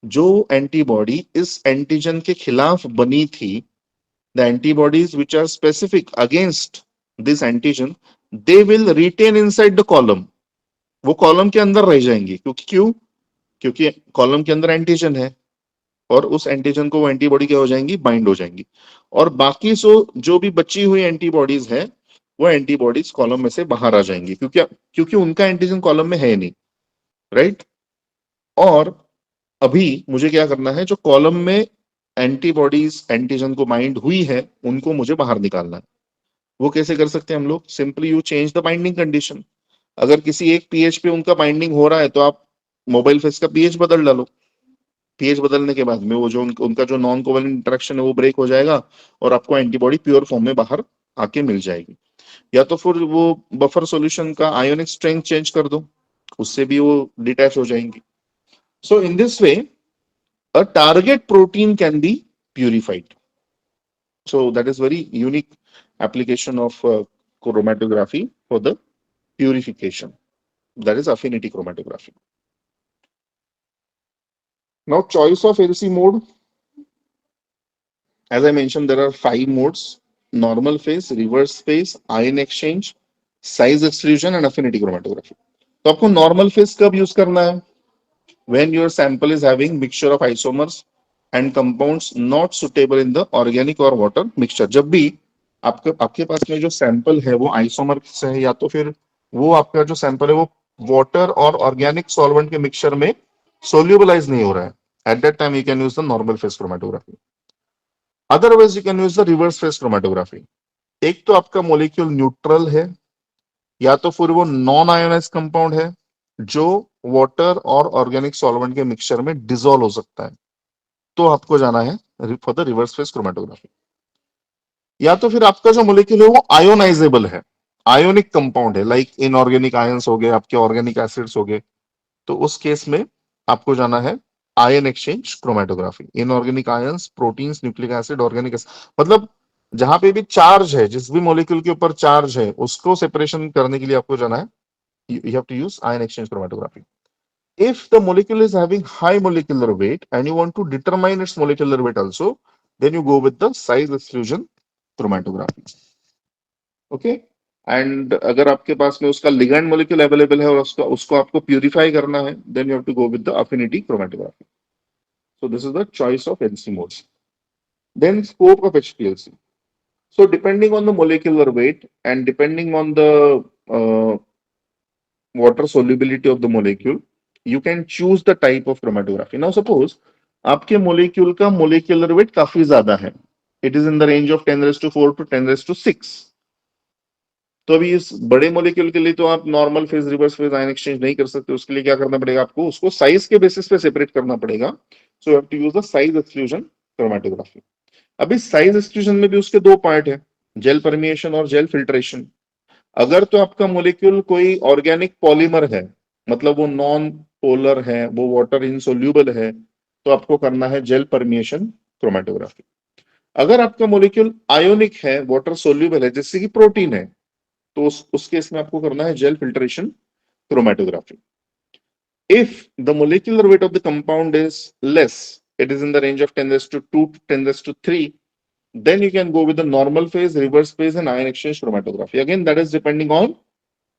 A: जो एंटीबॉडी इस एंटीजन के खिलाफ बनी थी, the antibodies which are specific against this antigen, they will retain inside the column. वो column के अंदर रह जाएंगी. क्योंकि कॉलम के अंदर एंटीजन है और उस एंटीजन को वो एंटीबॉडी क्या हो जाएंगी, बाइंड हो जाएंगी. और बाकी जो भी बची हुई एंटीबॉडीज है वो एंटीबॉडीज कॉलम में से बाहर आ जाएंगी क्योंकि उनका एंटीजन कॉलम में है नहीं, राइट. और अभी मुझे क्या करना है, जो कॉलम में एंटीबॉडीज एंटीजन को बाइंड हुई है उनको मुझे बाहर निकालना है. वो कैसे कर सकते हैं हम लोग, simply you change the binding condition. अगर किसी एक पीएच पे उनका बाइंडिंग हो रहा है तो आप मोबाइल फेस का पीएच बदल डालो. पीएच बदलने के बाद में वो जो उनका जो नॉन कोवेलेंट इंटरेक्शन है वो ब्रेक हो जाएगा और आपको एंटीबॉडी प्योर फॉर्म में बाहर आके मिल जाएगी. या तो फिर वो बफर सॉल्यूशन का आयोनिक स्ट्रेंथ चेंज कर दो, उससे भी वो डिटैच हो जाएंगी. So in this way a target protein can be purified. So that is very unique application of chromatography for the purification. That is affinity chromatography. Now choice of LC mode. As I mentioned, there are 5 modes: normal phase, reverse phase, ion exchange, size exclusion and affinity chromatography. तो आपको normal phase कब use करना है, when your sample is having mixture of isomers and compounds not suitable in the organic or water mixture. जब भी आपके पास में जो सैंपल है वो आइसोमर से है या तो फिर वो आपका जो सैंपल है वो वाटर और ऑर्गेनिक सॉल्वेंट के मिक्सचर में सोल्यूबलाइज नहीं हो रहा है, at that time you can use the normal phase chromatography. Otherwise you can use the reverse phase chromatography. एक तो आपका मॉलिक्यूल न्यूट्रल है या तो फिर वो नॉन आयोनाइज कंपाउंड है जो वाटर और ऑर्गेनिक सॉल्वेंट के मिक्सचर में डिसॉल्व हो सकता है, तो आपको जाना है for the reverse phase chromatography. या तो फिर आपका जो मॉलिक्यूल है वो आयोनाइजेबल है, आयोनिक कंपाउंड है, लाइक इनऑर्गेनिक आयंस हो गए, आपके ऑर्गेनिक एसिड्स हो गए, तो उस केस में आपको जाना है ion exchange chromatography. Inorganic ions, proteins, nucleic acid, organic acid, मतलब जहां पे भी चार्ज है, जिस भी मॉलिक्यूल के ऊपर चार्ज है, उसको सेपरेशन करने के लिए आपको जाना है, you have to use ion exchange chromatography. If the molecule is having high molecular weight and you want to determine its molecular weight also, then you go with the size exclusion chromatography. Okay, and अगर आपके पास में उसका ligand molecule available है और उसको उसको आपको purify करना है, then you have to go with the affinity chromatography. So this is the choice of NC modes. Then scope of HPLC. So depending on the molecular weight and depending on the water solubility of the molecule, you can choose the type of chromatography. Now suppose आपके molecule का molecular weight काफी ज्यादा है, it is in the range of 10 raised to 4 to 10 raised to 6. तो अभी इस बड़े molecule के लिए तो आप normal phase reverse phase ion exchange नहीं कर सकते, उसके लिए क्या करना पड़ेगा, आपको उसको साइज के बेसिस पे सेपरेट करना पड़ेगा. So you have to use the size exclusion chromatography. अभी साइज एक्सक्लूजन में भी उसके दो पार्ट है, जेल परमिएशन और जेल फिल्ट्रेशन. अगर तो आपका मोलिक्यूल कोई ऑर्गेनिक पॉलीमर है, मतलब वो नॉन पोलर है, वो वाटर इनसोल्यूबल है, तो आपको करना है जेल परमिएशन क्रोमेटोग्राफी. अगर आपका मोलिक्यूल आयोनिक है, वाटर सोल्यूबल है, जैसे कि प्रोटीन है, तो उस केस में आपको करना है gel filtration chromatography. If the molecular weight of the compound is less, it is in the range of 10 raised to 2 to 10 raised to 3, then you can go with the normal phase, reverse phase, and ion exchange chromatography. Again, that is depending on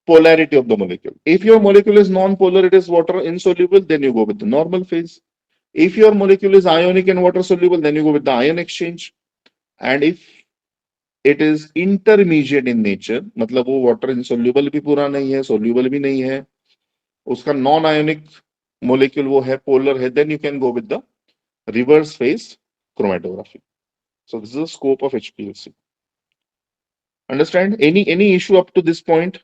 A: polarity of the molecule. If your molecule is non-polar, it is water insoluble, then you go with the normal phase. If your molecule is ionic and water soluble, then you go with the ion exchange. And if it is intermediate in nature, मतलब वो water insoluble भी पूरा नहीं है, soluble भी नहीं है, उसका नॉन आयोनिक मोलिक्यूल वो है, पोलर है, then you can go with the reverse phase chromatography. So this is the scope of HPLC. Understand? Any issue up to this point?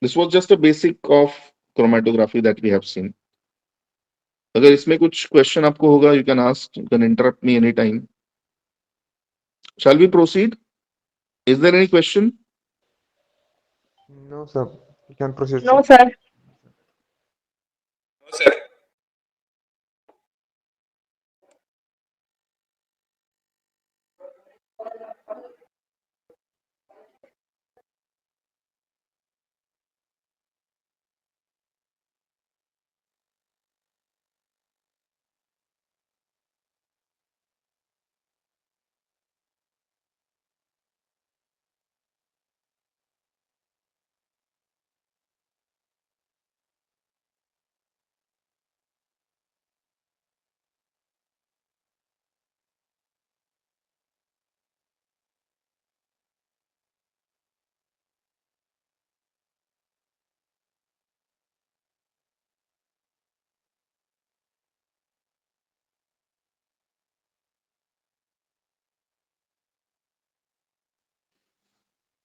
A: This was just a basic of chromatography that we have seen. अगर इसमें कुछ question आपको होगा, you can ask, you can interrupt me any time. Shall we proceed? Is there any question?
C: No, sir. You can proceed, sir.
D: No, sir.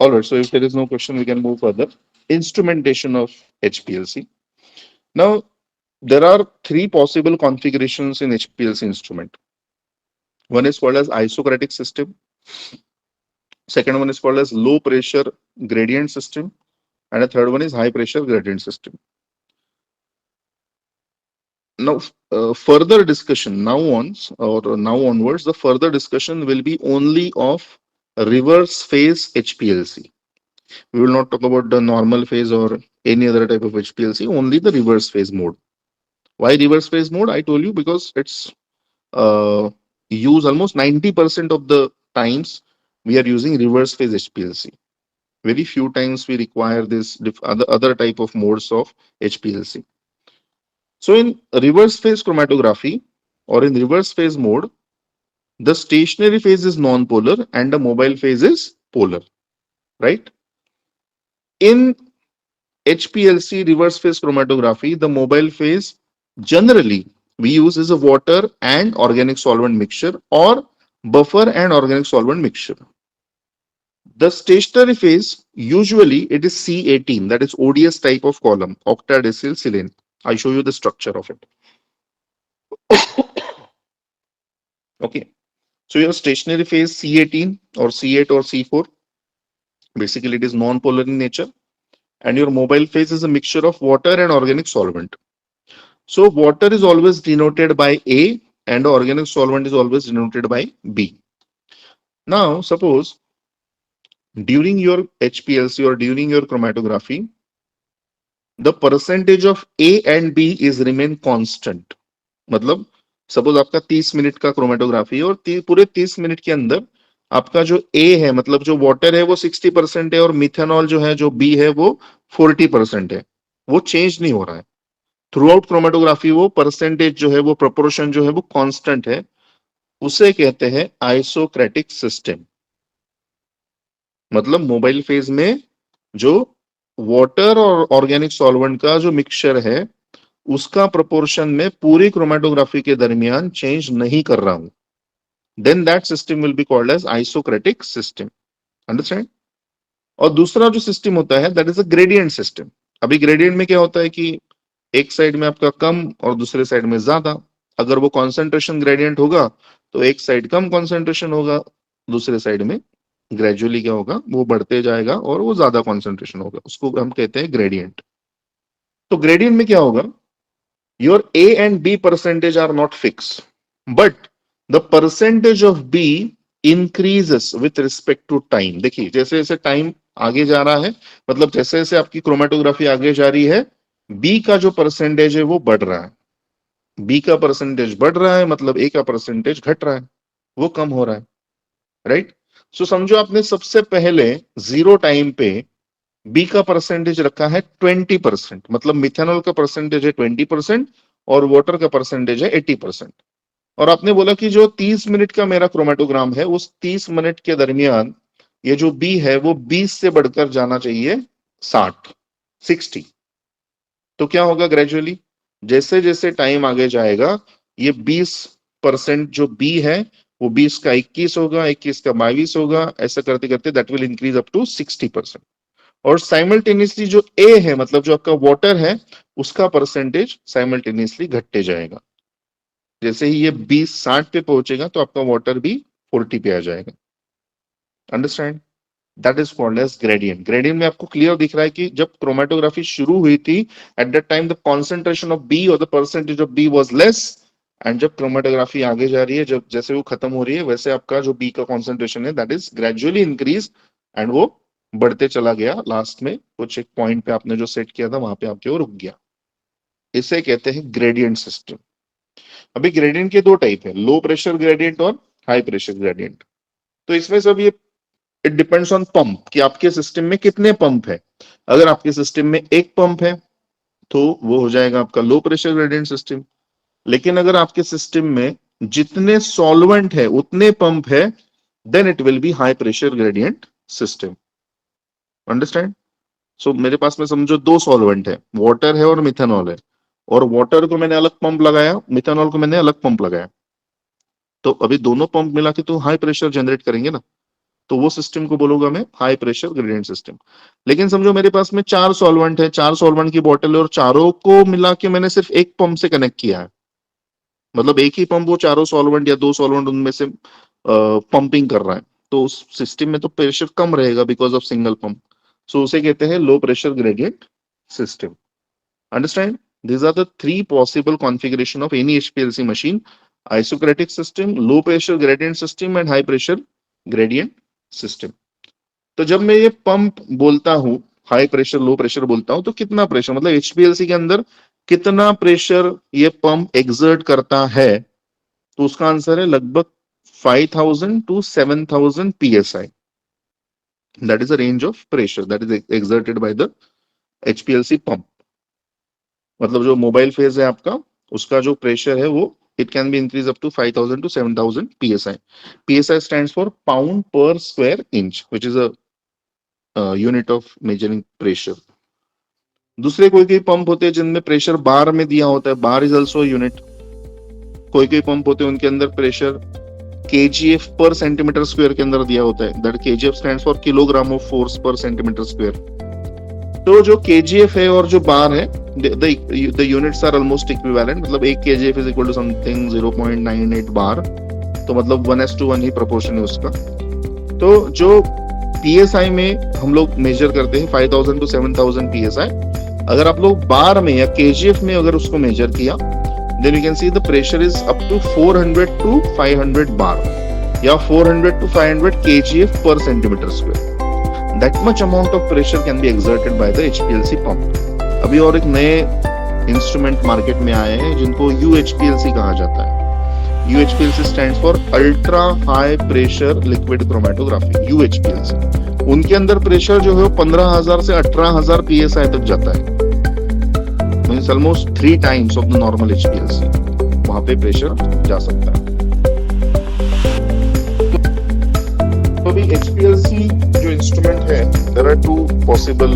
A: All right, so if there is no question, we can move further. Instrumentation of HPLC. Now, there are three possible configurations in HPLC instrument. One is called as isocratic system. Second one is called as low pressure gradient system. And the third one is high pressure gradient system. Now, further discussion now on or now onwards, the further discussion will be only of reverse phase HPLC. We will not talk about the normal phase or any other type of HPLC, only the reverse phase mode. Why reverse phase mode? I told you because it's used almost 90% of the times we are using reverse phase HPLC. Very few times we require this other type of modes of HPLC. So in reverse phase chromatography or in reverse phase mode, the stationary phase is non-polar and the mobile phase is polar, right? In HPLC reverse phase chromatography, the mobile phase generally we use is a water and organic solvent mixture or buffer and organic solvent mixture. The stationary phase usually it is C18, that is ODS type of column, octadecyl silane. I show you the structure of it. Okay, so your stationary phase C18 or C8 or C4. Basically, it is non-polar in nature. and your mobile phase is a mixture of water and organic solvent. So water is always denoted by A and organic solvent is always denoted by B. Now suppose during your HPLC or during your chromatography, the percentage of A and B is remain constant. मतलब suppose आपका 30 minute का chromatography है और पूरे 30 minute के अंदर आपका जो ए है मतलब जो वाटर है वो 60% है और मिथेनॉल जो है जो बी है वो 40% है, वो चेंज नहीं हो रहा है थ्रू आउट क्रोमेटोग्राफी। वो परसेंटेज जो है वो प्रोपोर्शन जो है वो कांस्टेंट है, उसे कहते हैं आइसोक्रेटिक सिस्टम। मतलब मोबाइल फेज में जो वाटर और ऑर्गेनिक सॉल्वेंट का जो मिक्सचर है उसका प्रोपोर्शन में पूरी क्रोमेटोग्राफी के दरमियान चेंज नहीं कर रहा हूं, then that system will be called as isocratic system. Understand? और दूसरा जो सिस्टम होता है that is a gradient system. अभी ग्रेडियंट में क्या होता है कि एक साइड में आपका कम और दूसरे साइड में ज्यादा। अगर वो कॉन्सेंट्रेशन ग्रेडियंट होगा तो एक साइड कम कॉन्सेंट्रेशन होगा, दूसरे साइड में ग्रेजुअली क्या होगा वो बढ़ते जाएगा और वो ज्यादा कॉन्सेंट्रेशन होगा, उसको हम कहते हैं ग्रेडियंट। तो ग्रेडियंट में क्या होगा, your A and B percentage are not fixed, but the percentage of B increases with respect to time। देखिए जैसे जैसे टाइम आगे जा रहा है, मतलब जैसे जैसे आपकी क्रोमेटोग्राफी आगे जा रही है, B का जो परसेंटेज है वो बढ़ रहा है। B का परसेंटेज बढ़ रहा है मतलब A का परसेंटेज घट रहा है, वो कम हो रहा है। राइट? सो समझो आपने सबसे पहले जीरो टाइम पे बी का परसेंटेज रखा है 20%, मतलब मिथेनॉल का परसेंटेज है 20% और वाटर का परसेंटेज है 80%। और आपने बोला कि जो 30 मिनट का मेरा क्रोमेटोग्राम है उस 30 मिनट के दरमियान ये जो बी है वो 20 से बढ़कर जाना चाहिए 60। तो क्या होगा ग्रेजुअली जैसे जैसे टाइम आगे जाएगा ये 20% जो बी है वो 20 का 21 होगा, 21 का 22 होगा, ऐसा करते करते that will increase up to 60%। और साइमल्टेनियसली जो ए है मतलब जो आपका वाटर है उसका परसेंटेज साइमल्टेनियसली घटते जाएगा। जैसे ही ये 20-60 पे पहुंचेगा तो आपका वाटर भी 40 पे आ जाएगा। Understand? That is called as gradient. Gradient में आपको क्लियर दिख रहा है कि जब क्रोमेटोग्राफी शुरू हुई थी at that time the concentration of b और the percentage of b was less, and जब क्रोमेटोग्राफी आगे जा रही है, जब जैसे वो खत्म हो रही है वैसे आपका जो बी का कॉन्सेंट्रेशन है that is gradually increase and वो बढ़ते चला गया। लास्ट में कुछ एक पॉइंट पे आपने जो सेट किया था वहां पे आपके वो रुक गया। इसे कहते हैं ग्रेडियंट सिस्टम। अभी ग्रेडियंट के दो टाइप है, लो प्रेशर ग्रेडियंट और हाई प्रेशर ग्रेडियंट। तो इसमें सब ये इट डिपेंड्स ऑन पंप कि आपके सिस्टम में कितने पंप है। अगर आपके सिस्टम में एक पंप है तो वो हो जाएगा आपका लो प्रेशर ग्रेडियंट सिस्टम। लेकिन अगर आपके सिस्टम में जितने सॉल्वेंट है उतने पंप है then it will be high pressure gradient system. Understand? So मेरे पास में समझो दो सॉल्वेंट है, वाटर है और मिथेनॉल है, और वाटर को मैंने अलग पंप लगाया, मिथेनॉल को मैंने अलग पंप लगाया। तो अभी दोनों पंप मिला के तो हाई प्रेशर जनरेट करेंगे ना, तो वो सिस्टम को बोलूंगा मैं हाई प्रेशर ग्रेडियंट सिस्टम। लेकिन समझो मेरे पास में चार सॉल्वेंट है, चार सॉल्वेंट की बोतल है और चारों को मिला के मैंने सिर्फ एक पंप से कनेक्ट किया है, मतलब एक ही पंप वो चारों सॉल्वेंट या दो सॉल्वेंट उनमें से पंपिंग कर रहा है, तो उस सिस्टम में तो प्रेशर कम रहेगा बिकॉज ऑफ सिंगल पंप। सो उसे कहते हैं low pressure gradient system. Understand? These are the three possible configuration of any HPLC machine: isocratic system, low pressure gradient system and high pressure gradient system। तो जब मैं ये pump बोलता हूं, high pressure low pressure बोलता हूं, तो कितना प्रेशर मतलब HPLC के अंदर कितना प्रेशर ये पंप एक्सर्ट करता है, तो उसका आंसर है लगभग 5000 to 7000 psi। That is the range of pressure that is exerted by the HPLC pump। मतलब जो मोबाइल फेज है आपका उसका जो प्रेशर है वो it can be increase up to 5000 to 7000 psi। psi stands for pound per square inch which is a unit of measuring pressure। दूसरे कोई कोई पंप होते हैं जिनमें प्रेशर बार में दिया होता है, बार इज ऑल्सो यूनिट। कोई कोई पंप होते हैं उनके अंदर प्रेशर kgf पर सेंटीमीटर स्क्वायर के अंदर दिया होता है, that kgf stands for kilogram of force पर सेंटीमीटर स्क्वायर। तो जो kgf है और जो बार है the units are almost equivalent, मतलब एक kgf is equal to something 0.98 बार, तो मतलब 1:1 ही प्रोपोर्शन है उसका। तो जो पीएसआई में हम लोग मेजर करते हैं 5000 to 7000 पीएसआई। अगर आप लोग बार में या केजीएफ में अगर उसको मेजर किया, then you can see the pressure is up to 400 to 500 bar या 400 to 500 kgf per centimeter square. That much amount of pressure can be exerted by the HPLC pump. अभी और एक नए इंस्ट्रूमेंट मार्केट में आए हैं जिनको UHPLC कहा जाता है। UHPLC stands for Ultra High Pressure Liquid Chromatography, UHPLC। उनके अंदर प्रेशर जो है 15,000 से 18,000 psi तक जाता है। Means almost 3 times of the normal HPLC। वहां पे प्रेशर जा सकता है। तो अभी HPLC जो इंस्ट्रूमेंट है, there are two possible